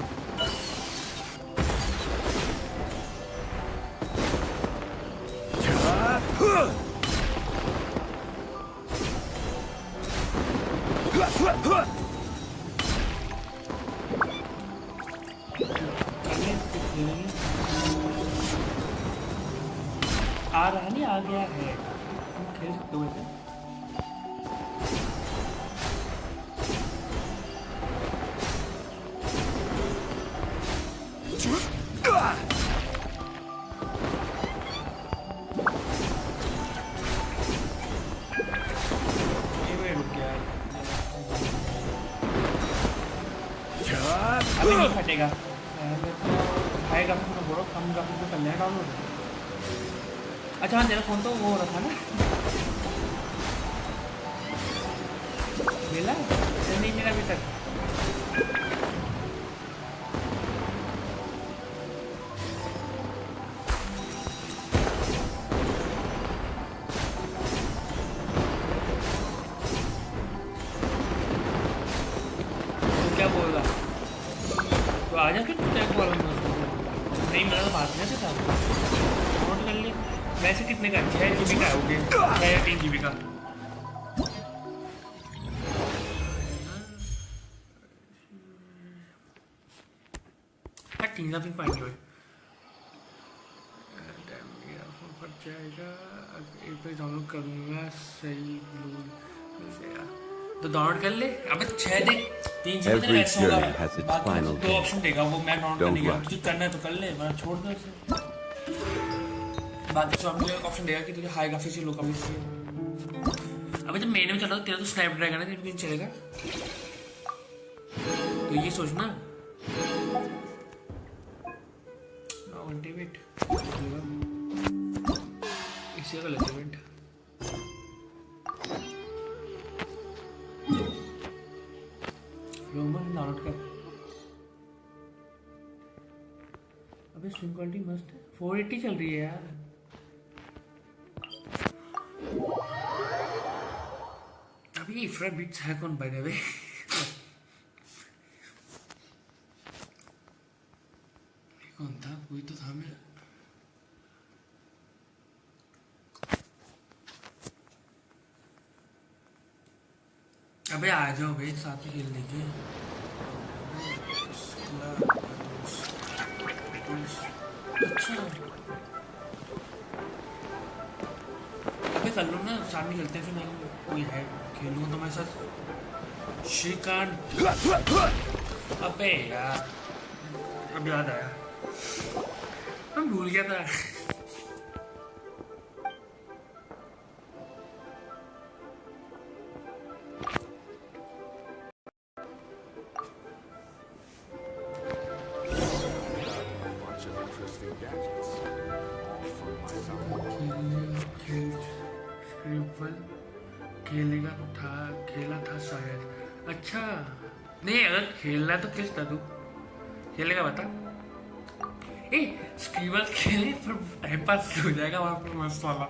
आ रहा नहीं, आ गया है, तुम खेल सकते हो वैसे। अभी नहीं फटेगा, आएगा फिर तो बोलो कम ग्राफिक्स में कर लेना डाउनलोड। अच्छा हाँ, तेरा फोन तो वो हो रहा था ना, मिला नहीं मिला अभी तक। तो क्या बोल रहा, तो आ जा फिर, क्या बोल रहा नहीं मिला तो बात नहीं था, नोट कर ले। वैसे कितने का, 6 GB का है वो गेम, 6 या 3 GB का। तीन फिर पाएंगे भाई, फट जाएगा। एक पे डाउनलोड करूँगा, सही तो डाउनलोड कर ले। अबे 6 दे, 3 GB तो ऐसा होगा, बाकी 2 ऑप्शन देगा वो, मैं डाउनलोड करने गया, तुझे करना है तो कर ले, वरना छोड़ दो इसे। बाकी तो हमने ऑप्शन देगा कि तुझे हाई ग्राफिक्स या लो ग्राफिक्स चाहिए। अबे जब मेन में चला तो तेरा तो स्नैपड्रैगन है, तेरे को चलेगा, तो ये सोचना। अल्टीमेट इसी का अल्टीमेट डाउनलोड कर। अबे स्ट्रीम क्वालिटी मस्त है, 480 चल रही है यार। अभी इफ्रा बीट्स है कौन बाय द वे? कौन था, कोई तो था। मैं अबे आ जाओ भाई, साथ में खेल लेंगे। अच्छा अबे कर लो ना, साथ में खेलते हैं, फिर नहीं कोई है खेलूँ तो मेरे साथ। श्रीकांत, अबे यार अब याद आया, मैं भूल गया था। खेला था शायद। अच्छा नहीं, अगर खेलना तो किसका तू खेलेगा बता। ए स्क्रीबल खेले फिर टाइम पास हो जाएगा वहाँ पर मस्त वाला।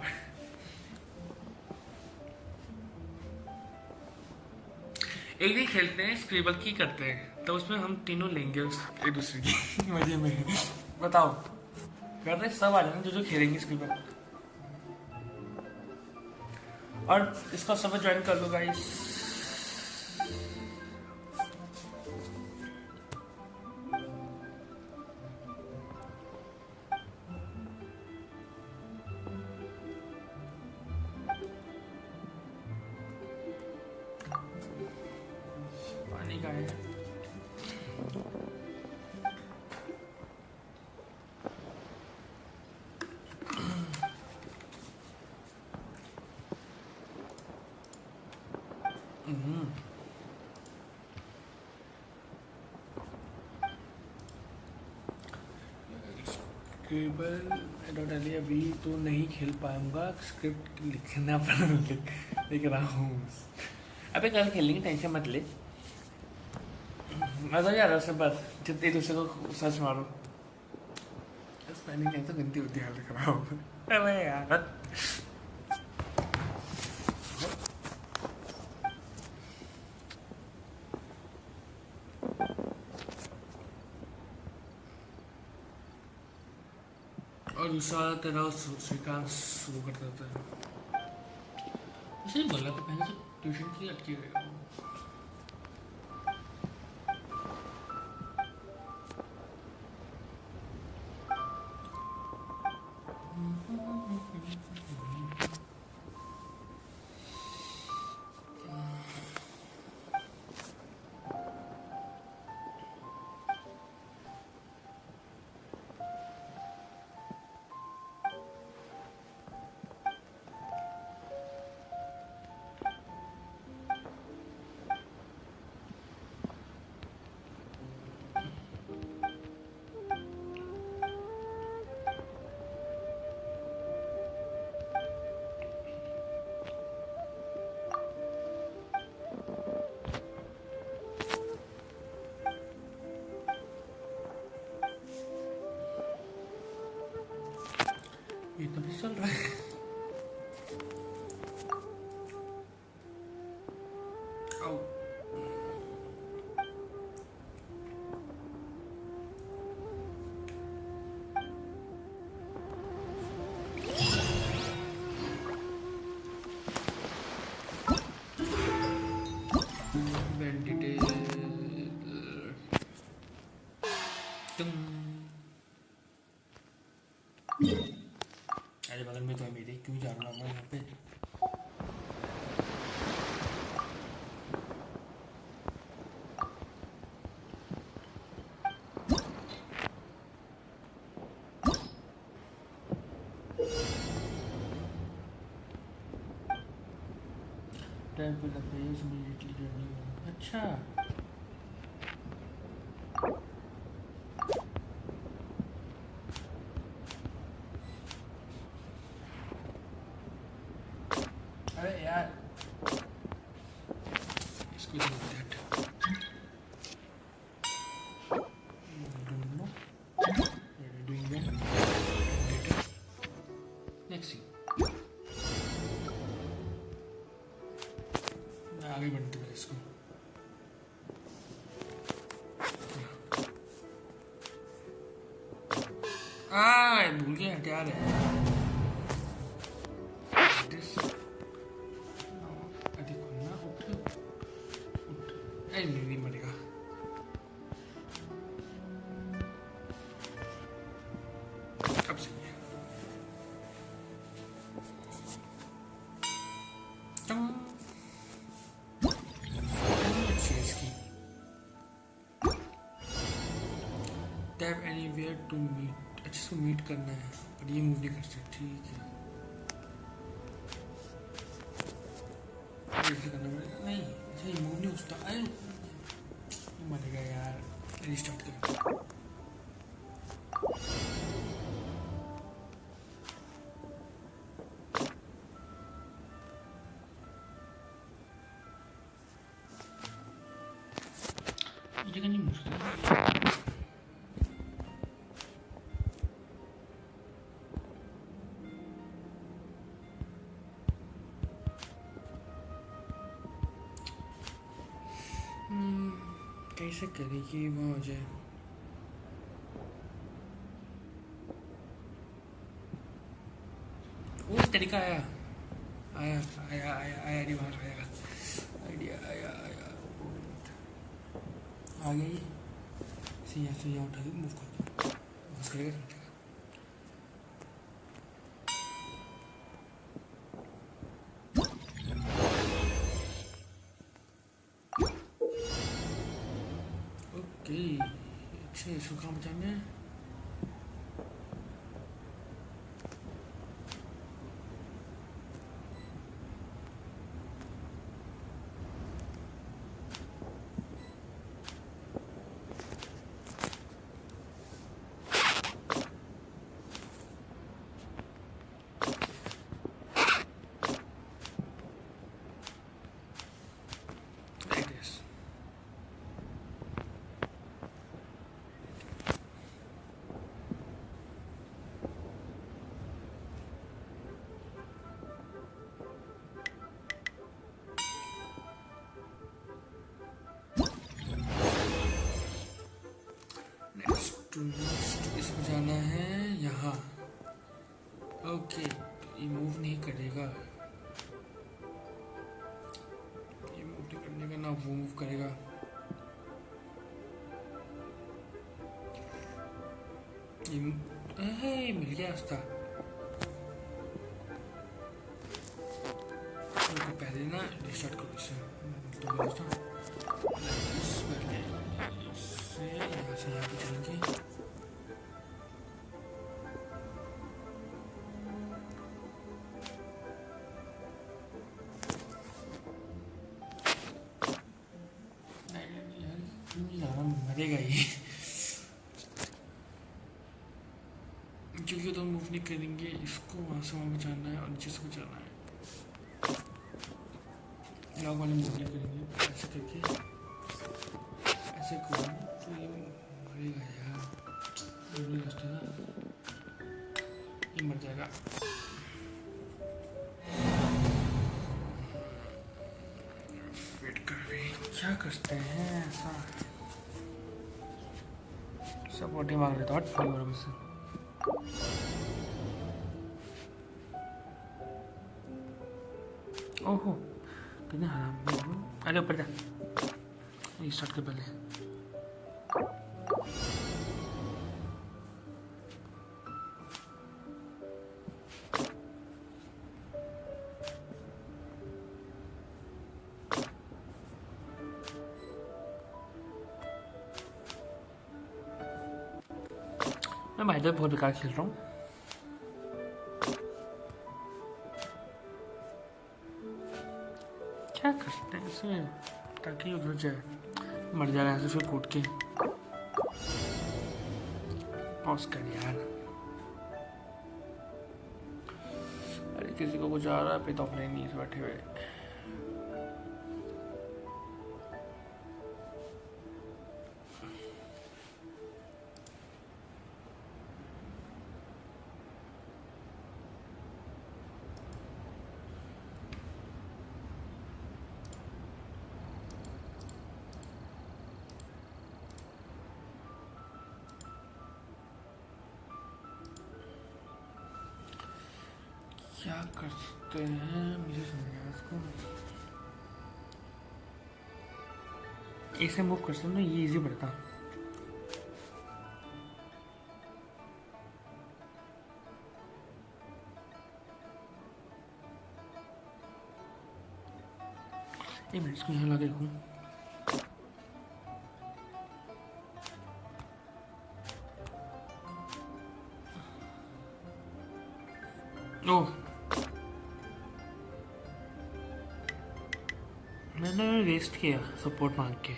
एक दिन खेलते हैं, स्क्रीबल की करते हैं, तो उसमें हम तीनों लेंगे एक दूसरे की मजे में। बताओ कर रहे सब आ जाना जो खेलेंगे स्क्रीन पर और इसका सब ज्वाइन कर लो गाइस पानी का है टोटली अभी तो नहीं खेल पाऊंगा स्क्रिप्ट लिखना लिख रहा हूँ अबे कल खेलेंगे टेंशन मत ले मजा नहीं आ रहा उससे बस जितने दूसरे को सर्च मारो स्पेलिंग नहीं तो गंदी होती है लिख रहा हूँ अबे यार और दूसरा तेरा श्रीकांत शुरू कर देता है इसे बोला तो पहले से ट्यूशन की अटकी गई ये तो भी चल रहा है आओ अरे बगल में तो है मेरे क्यों जा रहा हूँ मैं यहाँ पे अच्छा अरे यार इसको do that don't know we're doing that later next thing आगे बढ़ते हैं इसको भूल गया क्या है नहीं मरेगा अब सही है टैप एनीवेयर टू मीट अच्छा इसको मीट करना है पर ये मूव नहीं कर सकते ठीक है करना पड़ेगा नहीं ये मूव नहीं होता अरे मरेगा यार रिस्टार्ट कर ये जगह नहीं मुश्किल कैसे करें कि वो हो जाए वो तरीका आया आया आया आया आया दिमाग आया आइडिया आया आया आ गई सी ऐसे यहाँ उठा के मूव कर दो बस करेगा ओके अच्छे इसको कहाँ बचाना है इसको जाना है यहाँ ओके ये मूव नहीं करेगा ये मूव नहीं करने का ना वो मूव करेगा ये मिल गया रास्ता तो पहले ना रिस्टार्ट करो इसे तो रास्ता पहले इससे यहाँ से यहाँ पे चलेंगे मरेगा ही क्योंकि तो मूव नहीं करेंगे इसको वहाँ से वहाँ बचाना है और नीचे से बचाना है लॉक वाले मूव नहीं करेंगे ऐसे करके ऐसे करो तो ये मरेगा यार ये रास्ता ना ये मर जाएगा वेट कर रहे क्या करते हैं ऐसा सपोर्टिंग मांग रहे थे फ्री और बस ओहो कितने हराम अरे ऊपर जा स्टार्ट कर पहले मैं भाई बहुत बेकार खेल रहा हूँ क्या कर सकते हैं इसे ताकि उधर जाए मर जाएगा ऐसे फिर कूद के पॉज कर यार अरे किसी को कुछ आ रहा है पे तो अपने नहीं से बैठे हुए क्या कर सकते हैं मुझे समझ आया इसको ऐसे मूव कर सकते हैं ये इजी पड़ता एक मिनट इसको यहाँ लगा देखूँ ओह मैंने वेस्ट किया सपोर्ट मांग के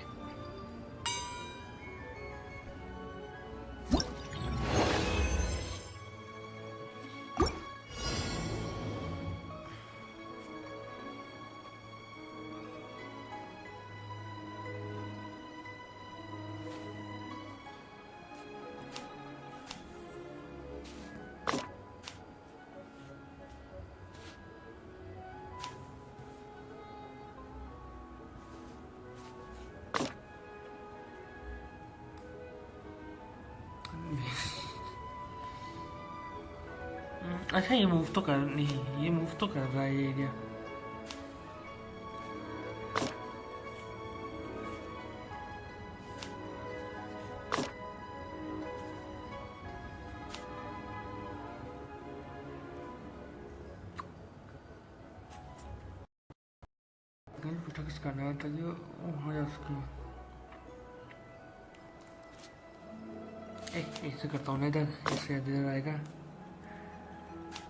अच्छा ये मूव तो कर नहीं, ये मूव तो कर रहा है ये एरिया। कुछ करना था जो वहाँ जा सके। ऐसे करता हूँ ना, इधर इससे इधर आएगा,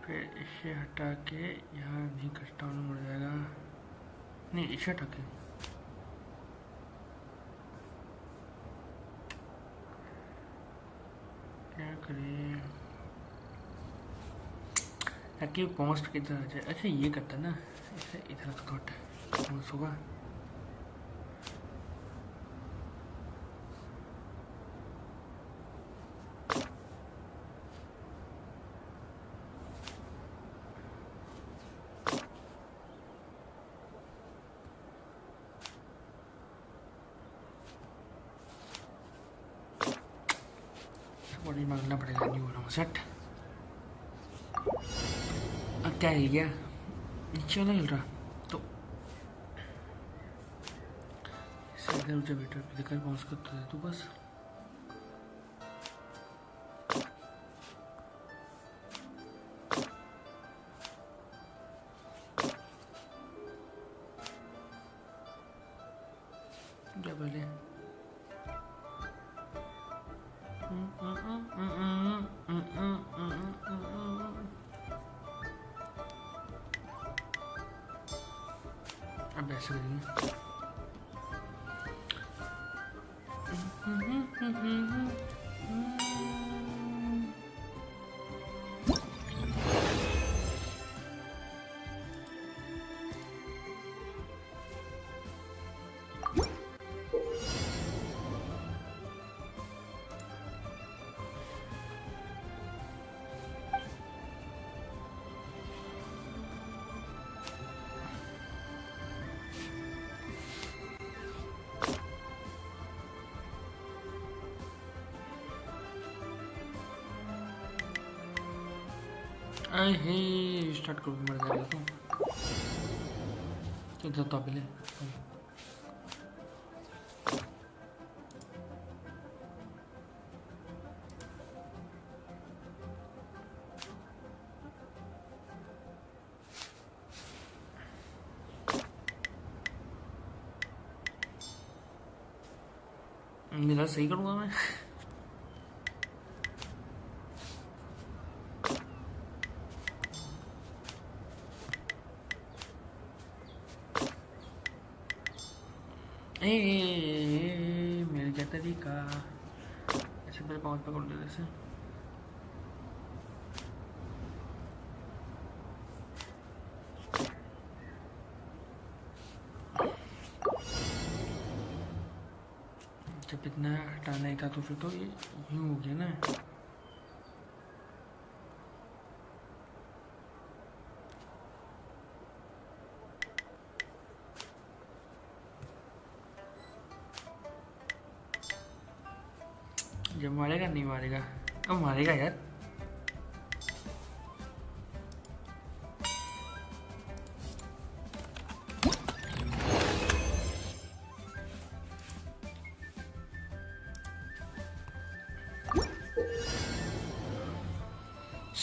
फिर इसे हटा के यहाँ नहीं करता हूँ, मुड़ जाएगा। नहीं इसे हटा के क्या करें ताकि पहुँच किधर आ जाए। अच्छा ये करता ना, इसे इधर रखता हूँ सुबह। बड़ी मांगना पड़ेगा, नहीं हो रहा हूँ सेट। अब क्या हिल गया, नीचे वाला हिल रहा तो इधर उधर बेटर दिखा पहुँच करते थे तो बस। क्या पहले अब ऐसे करेंगे। स्टार्ट करो, मर जाएगा तो इधर तो पहले मेरा सही करूँगा मैं। मेरे क्या तरीका ऐसे मेरे पाँच पकड़ ले जैसे। जब इतना हटाना ही था तो फिर तो ये यूँ हो गया ना। जब मारेगा नहीं मारेगा, अब मारेगा यार।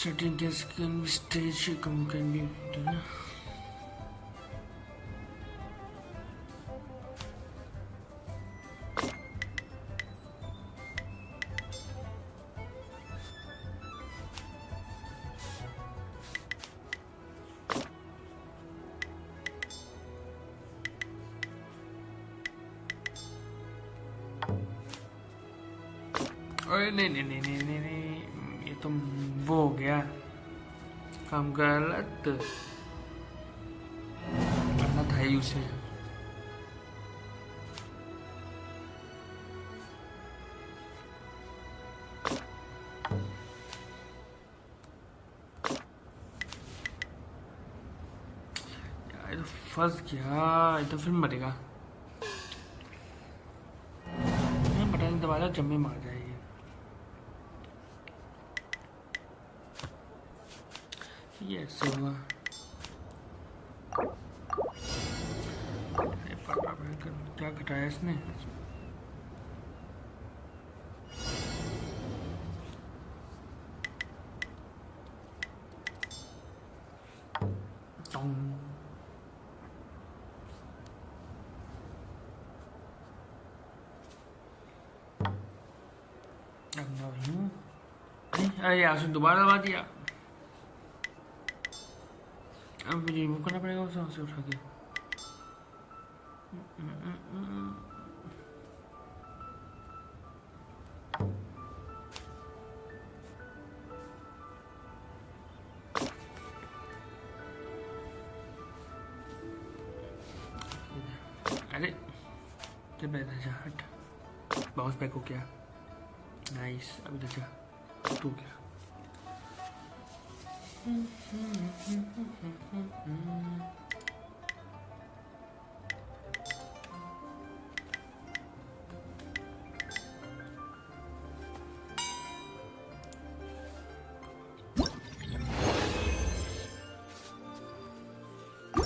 Certain guests can be stage can be done. अरे नहीं नहीं नहीं नहीं नहीं नहीं, ये तो वो हो गया काम गलत करना था ही उसे। यार तो फंस गया, ये तो फिर मरेगा। मैं बटन दबाया जब में मार जाएगी। ये ऐसे हुआ क्या घटाया इसने अरे यार दोबारा दबा दिया अब मुझे रिमूव करना पड़ेगा उसे उठा के अरे जब जा हट बाउंस बैक हो गया नाइस अभी तो जा टू गया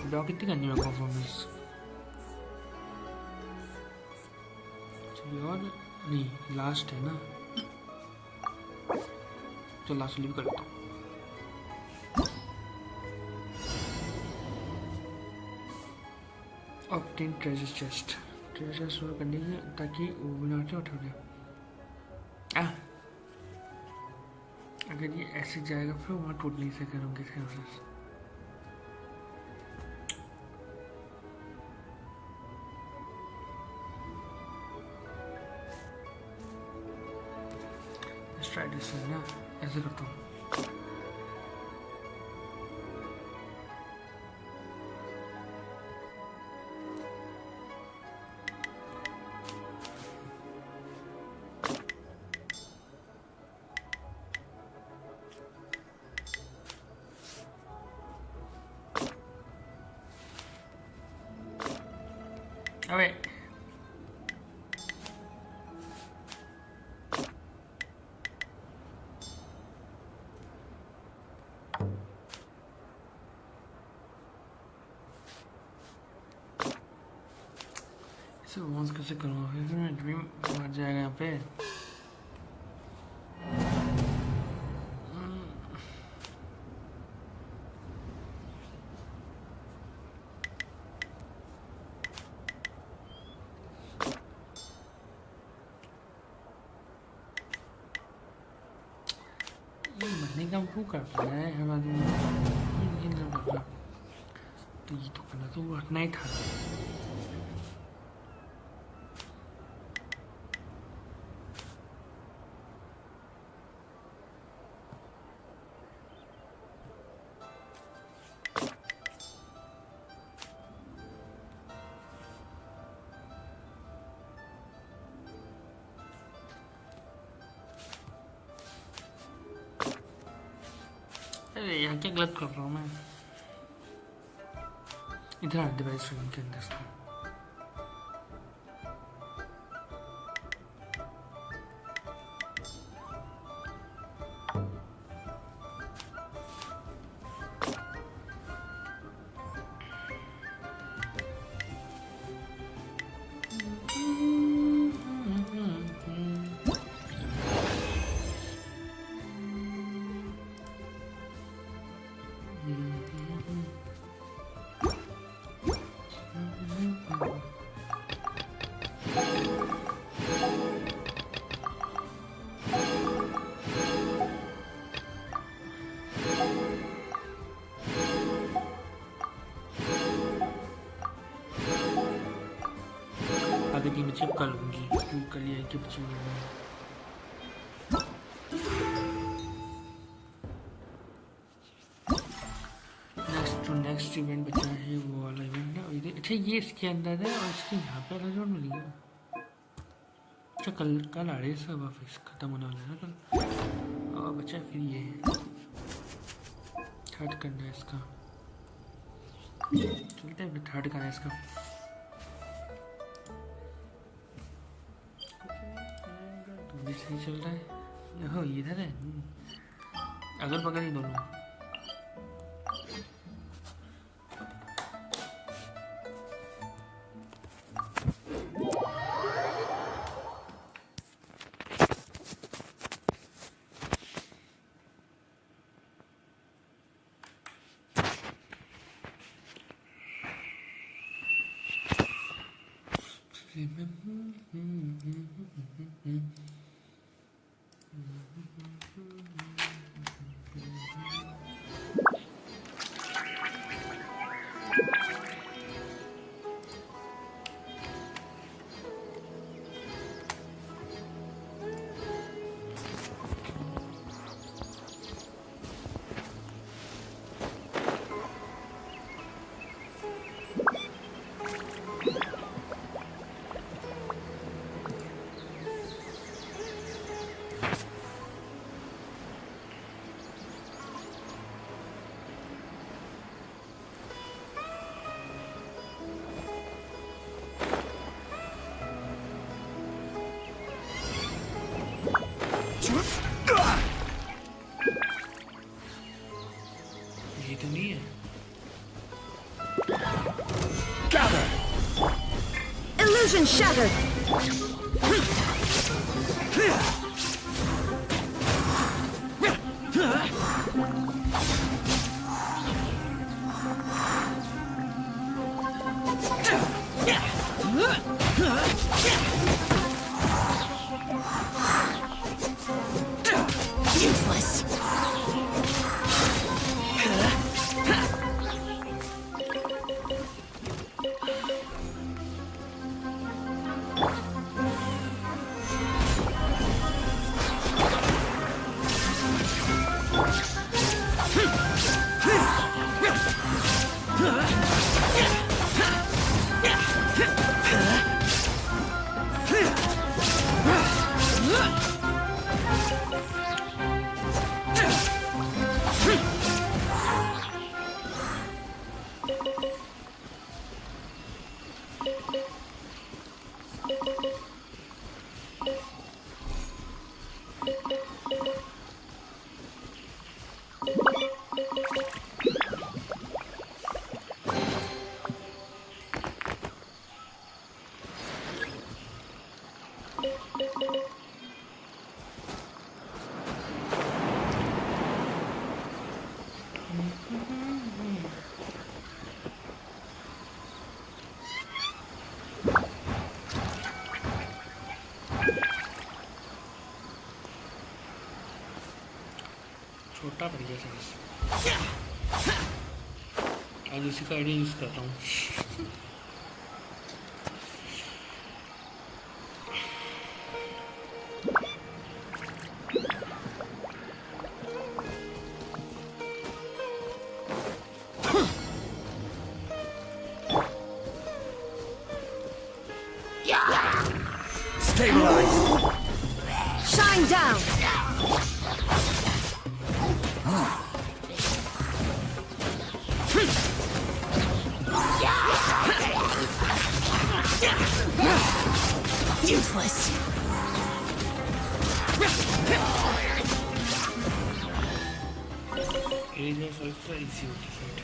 डॉग कितनी करनी है परफॉर्मेंस और नहीं लास्ट है ना तो लास्ट लीव कर लेता हूँ ऑब्टेन ट्रेजर चेस्ट स्टोर करने के ताकि वो बिना उठा दे अगर ये ऐसे जाएगा फिर वहाँ टूट नहीं सकेंगे स्ट्राइडस है ना ऐसे करता हूँ अबे इसे वॉन्स कैसे करूँगा फिर मैं ड्रीम मर जाएगा यहाँ पे मरने का क्यों करता है हमारे तो ये तो करना तो हटना ही था अरे यहाँ क्या गलत कर रहा हूँ मैं इधर डिवाइस फिल्म के अंदर से आगे की मैं चिप कर लूँगी क्योंकि कर लिया है कि बची हुई है नेक्स्ट इवेंट बचा है वो वाला इवेंट ना अच्छा ये इसके अंदर है और इसके यहाँ पे अलग जोड़ मिली है अच्छा कल कल आ रही है सब ऑफिस ख़त्म होने वाला है ना कल और बचा फिर ये थर्ड करना है इसका चलते हैं थर्ड करना है इसका तो भी सही चल रहा है हो इधर है अगल बगल ही दोनों ये तो नहीं है। Illusion shattered. Useless. छोटा पड़ गया साइज। आज उसी का आइडिया यूज करता हूँ। Shine down. Useless. Area is also easy to defeat.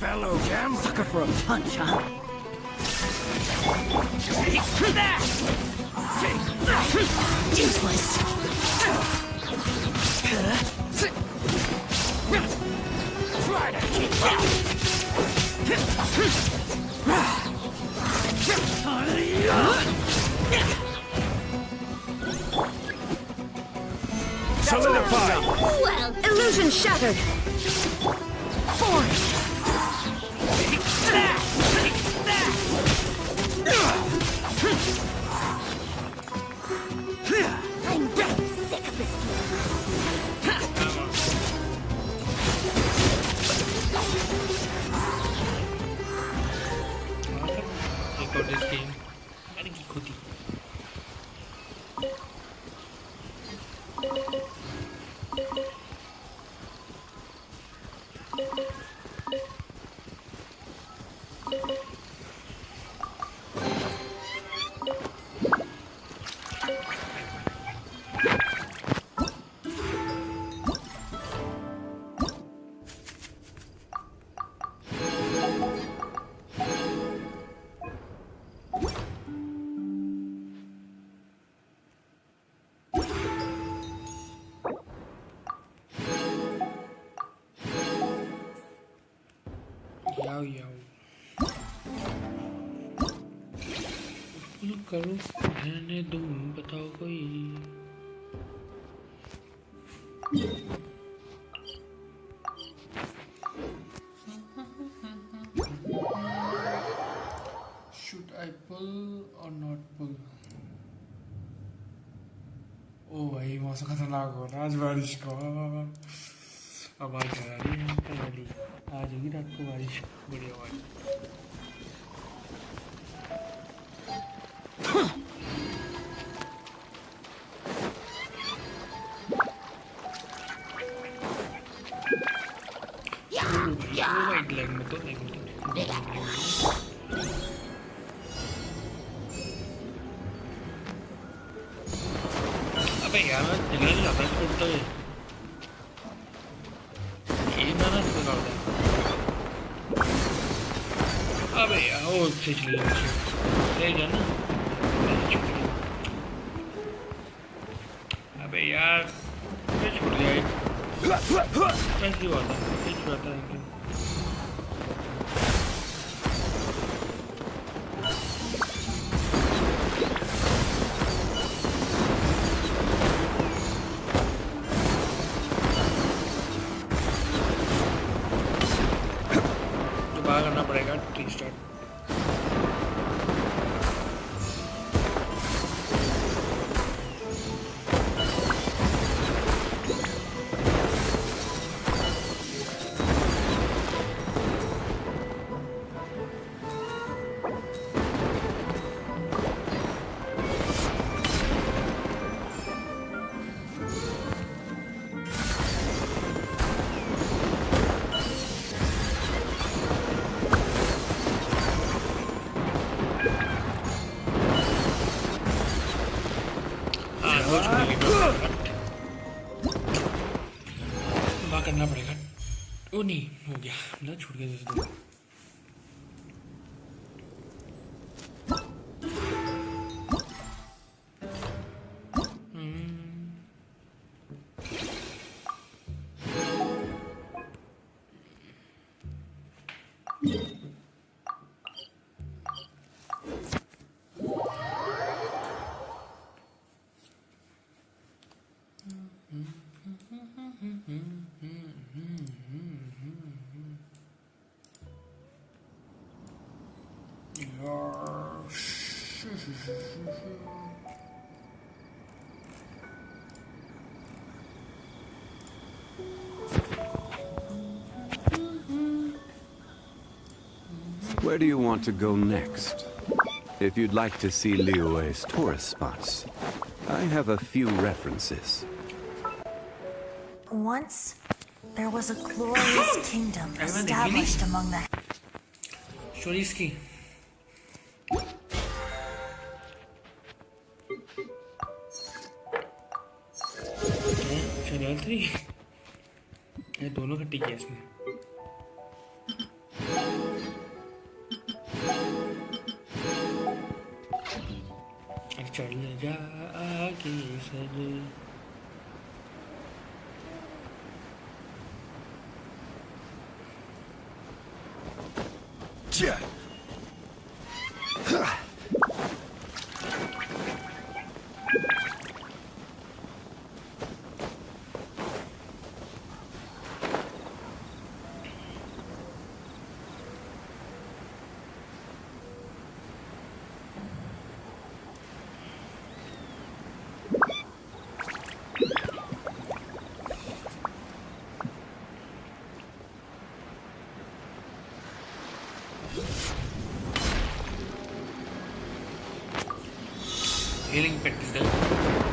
Fellow Gem. Sucker for a punch, huh? Useless. Try to keep up. Solidify. Well, illusion shattered. Forge. I'm getting sick of this Take out this game. अरे की खोती। करूं रहने दूं बताओ कोई should I pull or not pull ओ भाई मौसम खतरनाक हो रहा है आज बारिश का आवाज आ रही है पहली आज होगी रात को बारिश बड़ी आवाज अबे यार मैं जगह नहीं जाता टूटता है ये ना निकाल दे अबे यार वो से चले ले जाना अबे यार मैं छूट गया कैसी बात है कुछ बात है करना पड़ेगा रीस्टार्ट करना पड़ेगा ओ नहीं हो गया मतलब छूट गया जैसे Where do you want to go next? If you'd like to see Liyue's tourist spots, I have a few references. Once, there was a glorious kingdom established among the... Shoriski. शरीयत्री ये दोनों खट्टी किया इसमें चल जा आगे sir healing pet is there.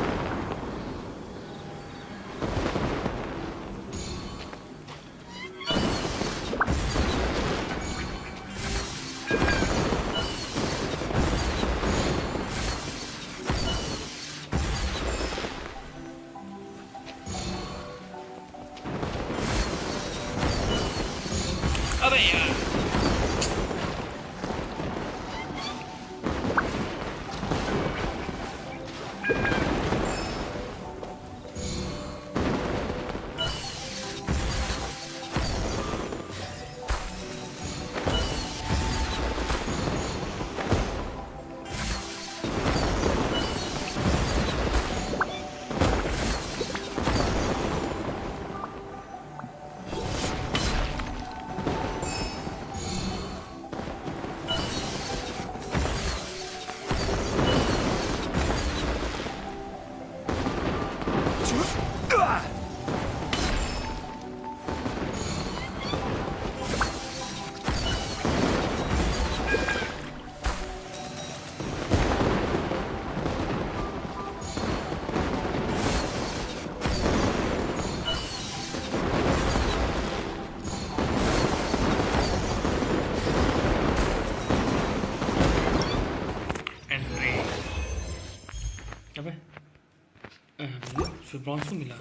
अबे फिर ब्रॉन्ज को मिला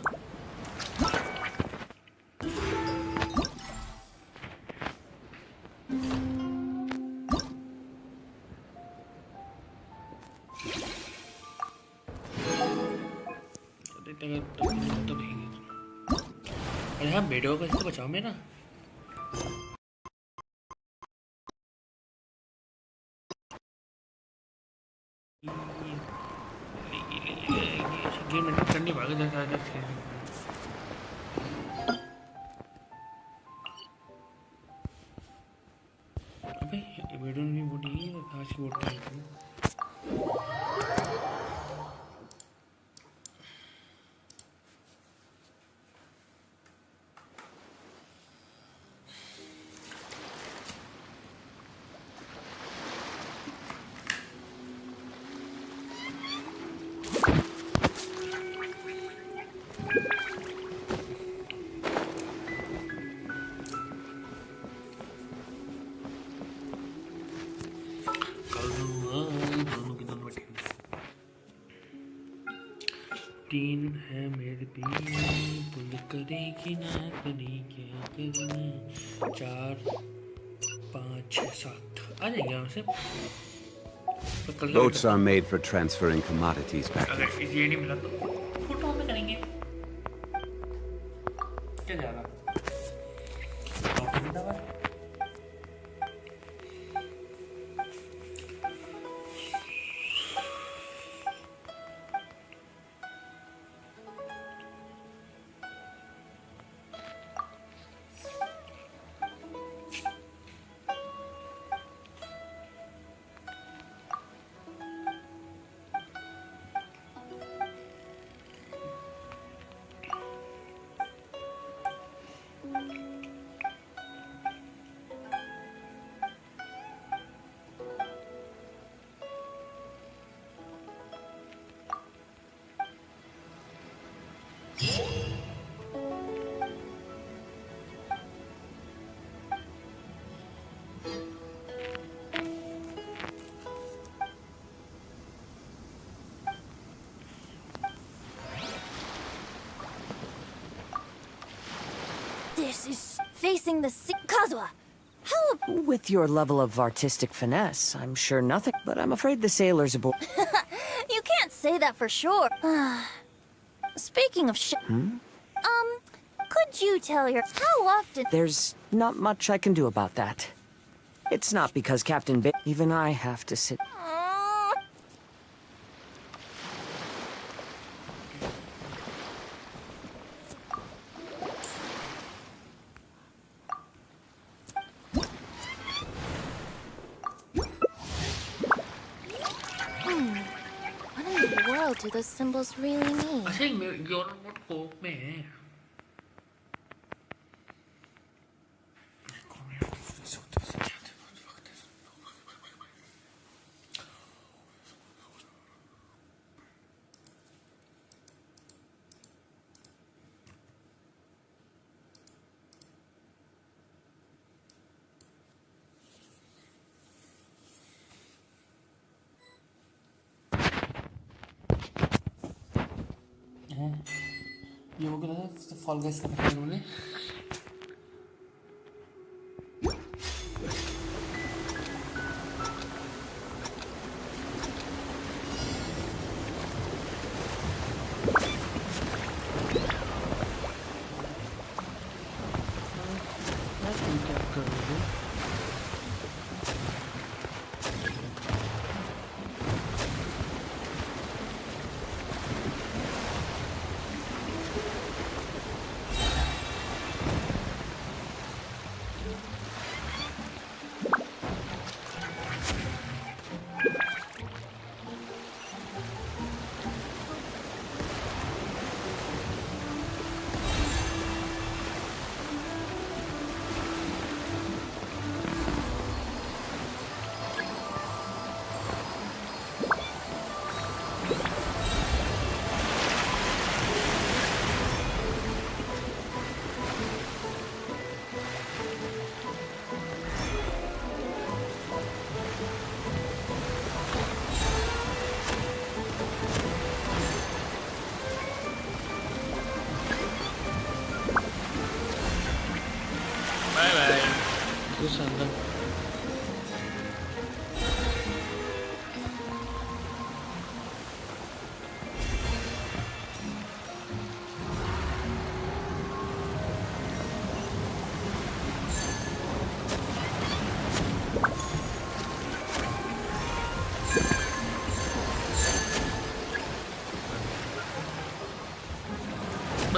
तो अरे हाँ बेडो को इसको बचाओ मेरा गेम में करनी भाग जाता है अबे वीडियो में बोली आज की बोल रही हूँ तीन है मेरे पीर पुल करेगी ना करी क्या करना 4 5 6 7 आ जाएंगे यहाँ से Boats are made for transferring commodities back. अगर ये नहीं मिला तो फोटो में करेंगे क्या जा रहा This is facing the sea. Kazuha, how? With your level of artistic finesse, I'm sure nothing. But I'm afraid the sailors aboard. You can't say that for sure. Speaking of could you tell your how often? There's not much I can do about that. It's not because Captain even I have to sit. What in the world do those symbols really mean? अच्छा your mode कोप में है ये हो गया तो fall guys का उन्होंने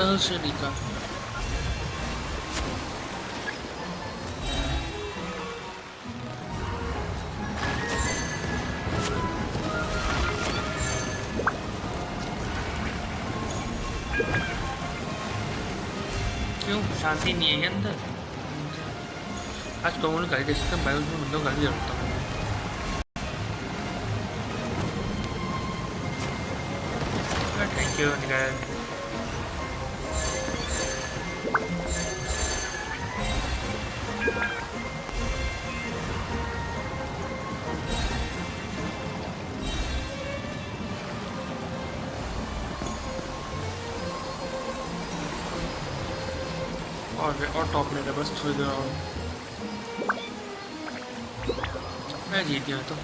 नल से निकाल क्यों शांति नहीं है अंदर आज तो उन्होंने गाड़ी दे सकते हैं बाइक में मतलब गाड़ी जरूरत है थैंक यू निकाल और टॉप में बस थोड़ी देर और मैं जीत गया तो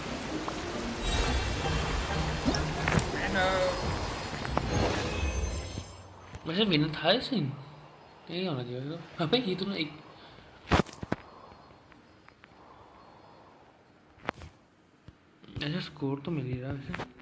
वैसे विनर था ये सीन यही होना चाहिए तो हाँ भाई ये तो एक ऐसे स्कोर तो मिल ही रहा वैसे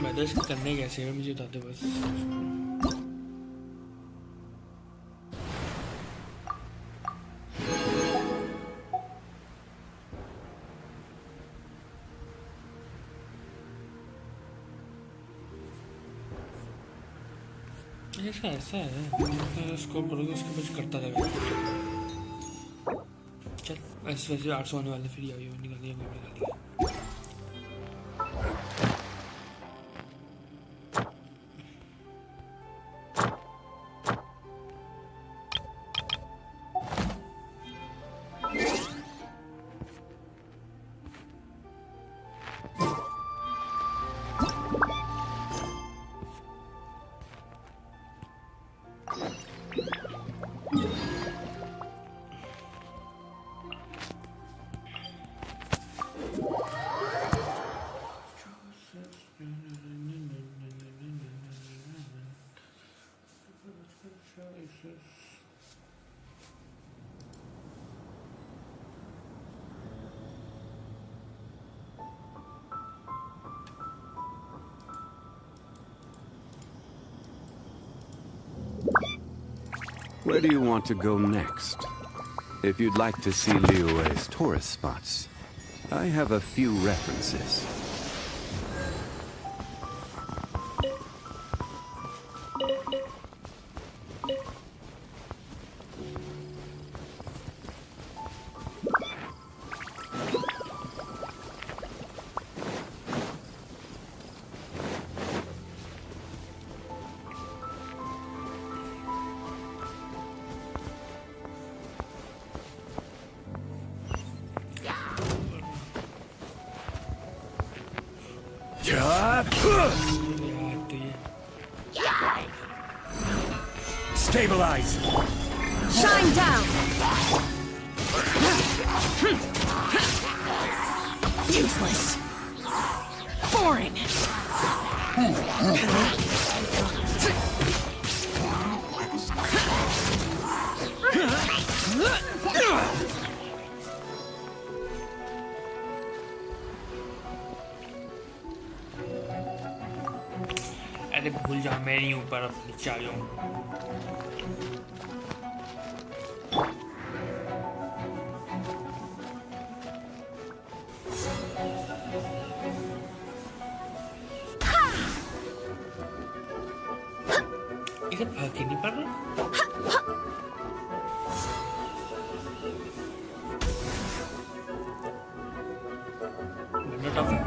मैनेज करने कैसे है मुझे बता दे बस ऐसा है स्कोर करोगे उसके कुछ करता रहेगा चल वैसे 800 होने वाले फिर निकाल दिया Where do you want to go next? If you'd like to see Liyue's tourist spots, I have a few references. Stabilize! Shine down! Useless! Boring! अरे भूल जा मैं नहीं ऊपर अब नीचे आ गया हूँ इधर भाग के नहीं पड़ रहा बंदा टफ है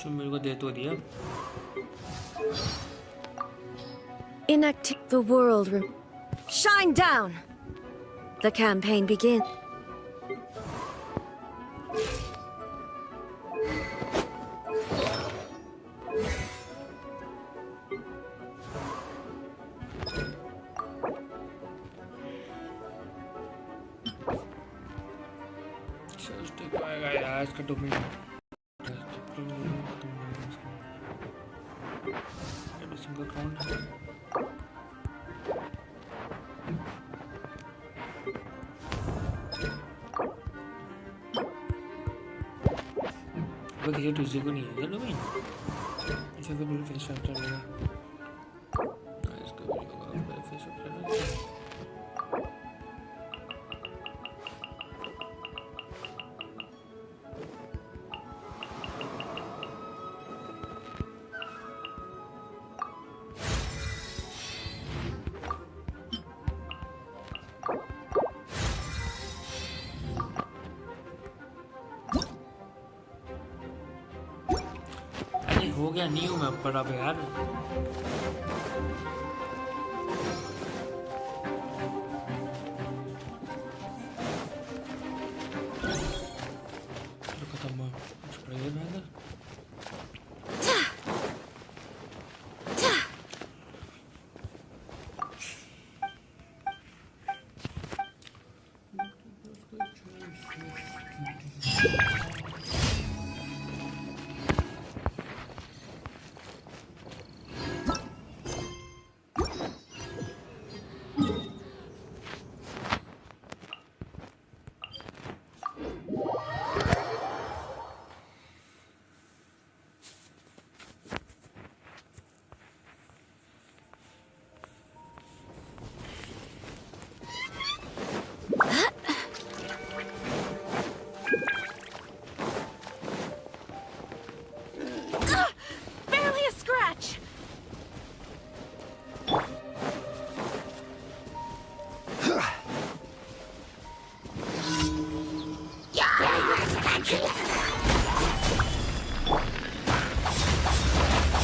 मेरे को दे तो दिया Inactive the world. Shine down. The campaign begins. पाएगा यार इसका डोमेन सिंगल काउंट वो किसी ट्यूजडे को नहीं है चलो भाई इसे तो बिल्कुल फेस ऑफ चलेगा इसका भी होगा फेस ऑफ चलेगा हो गया नहीं हूँ मैं ऊपर अब यार खत्म स्प्रे में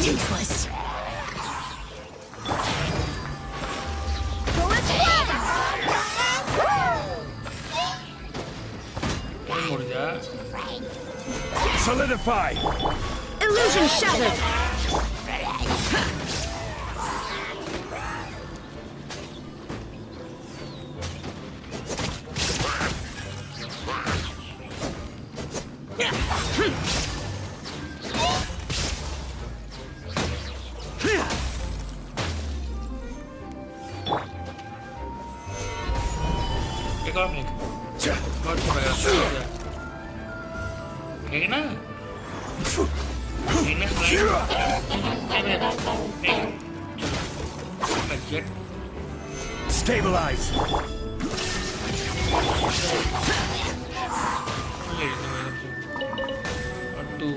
Useless. Solidify. Illusion shattered. एक और फेंक बहुत बढ़िया फेंक ना फेंकना स्ट्राइक Stabilize. और तू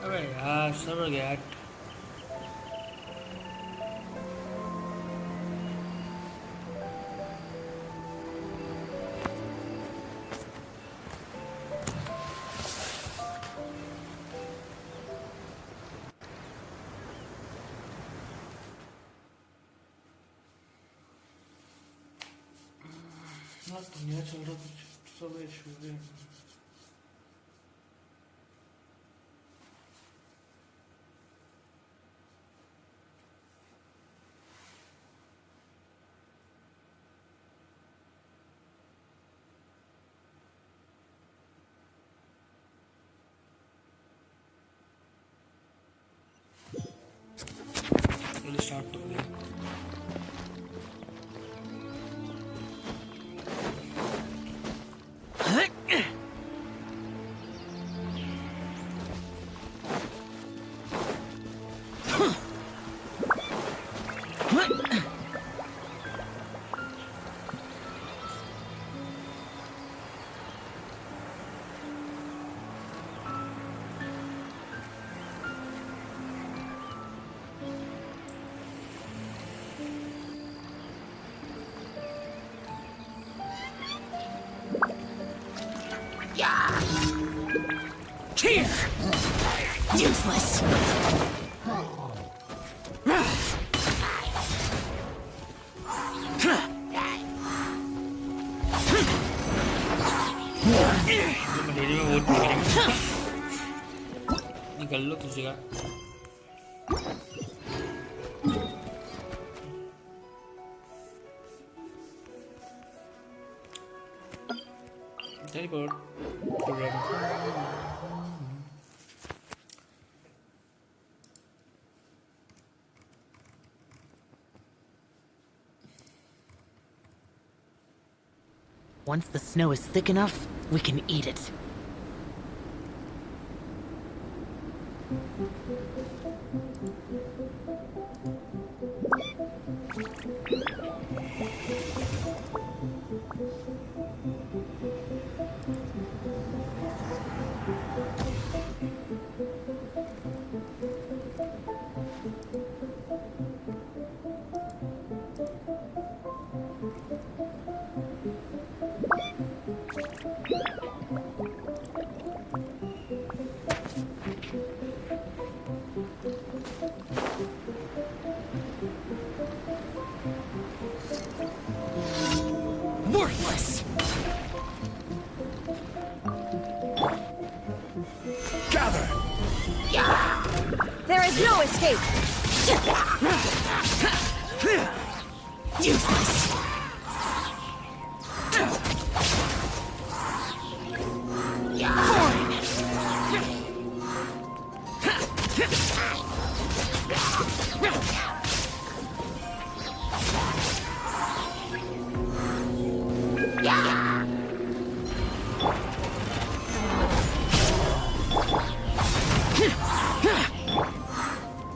अबे यार समझ गया हाँ दुनिया चल रहा कुछ सब इशू है स्टार्ट हो गया Here! Useless! निकल लो तुझे का teleport to Once the snow is thick enough, we can eat it. Worthless! Gather! There is no escape! Useless!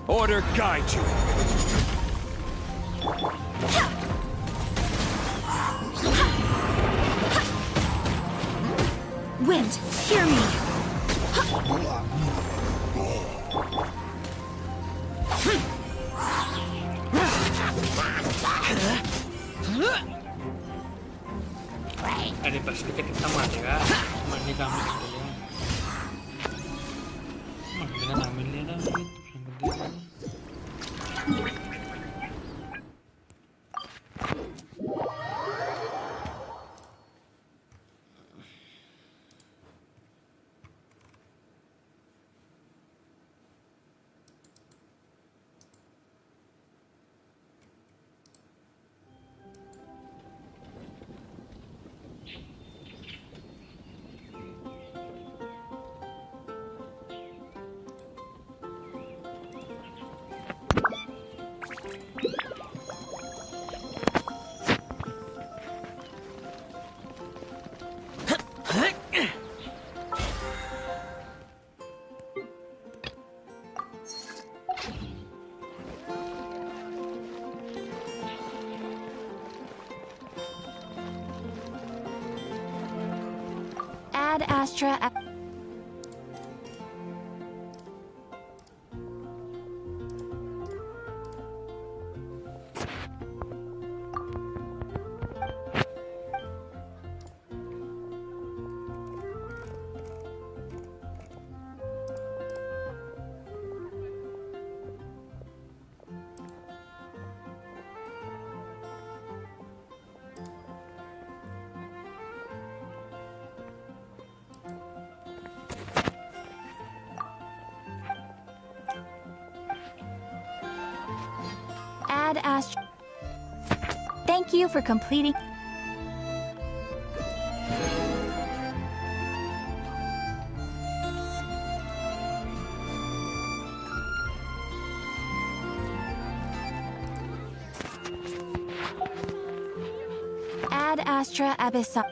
Order guide you. Wind, hear me. अरे बस के कितना मारेगा मरने का हम मरने का नाम मिल लेना Ad Astra. Ad Ast. Thank you for completing. Ad Astra Abyssa.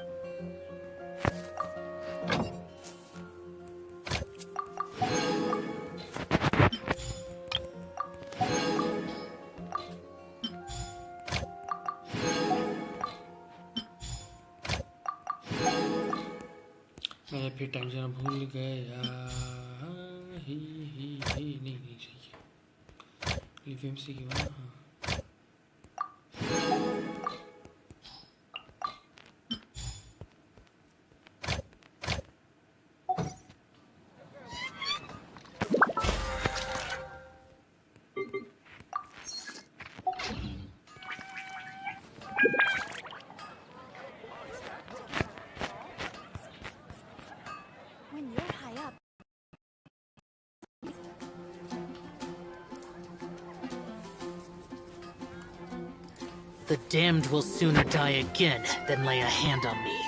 मैं फिर टाइम से भूल गया ही नहीं चाहिए लिविंग से क्यों हाँ When you're high up. The damned will sooner die again than lay a hand on me.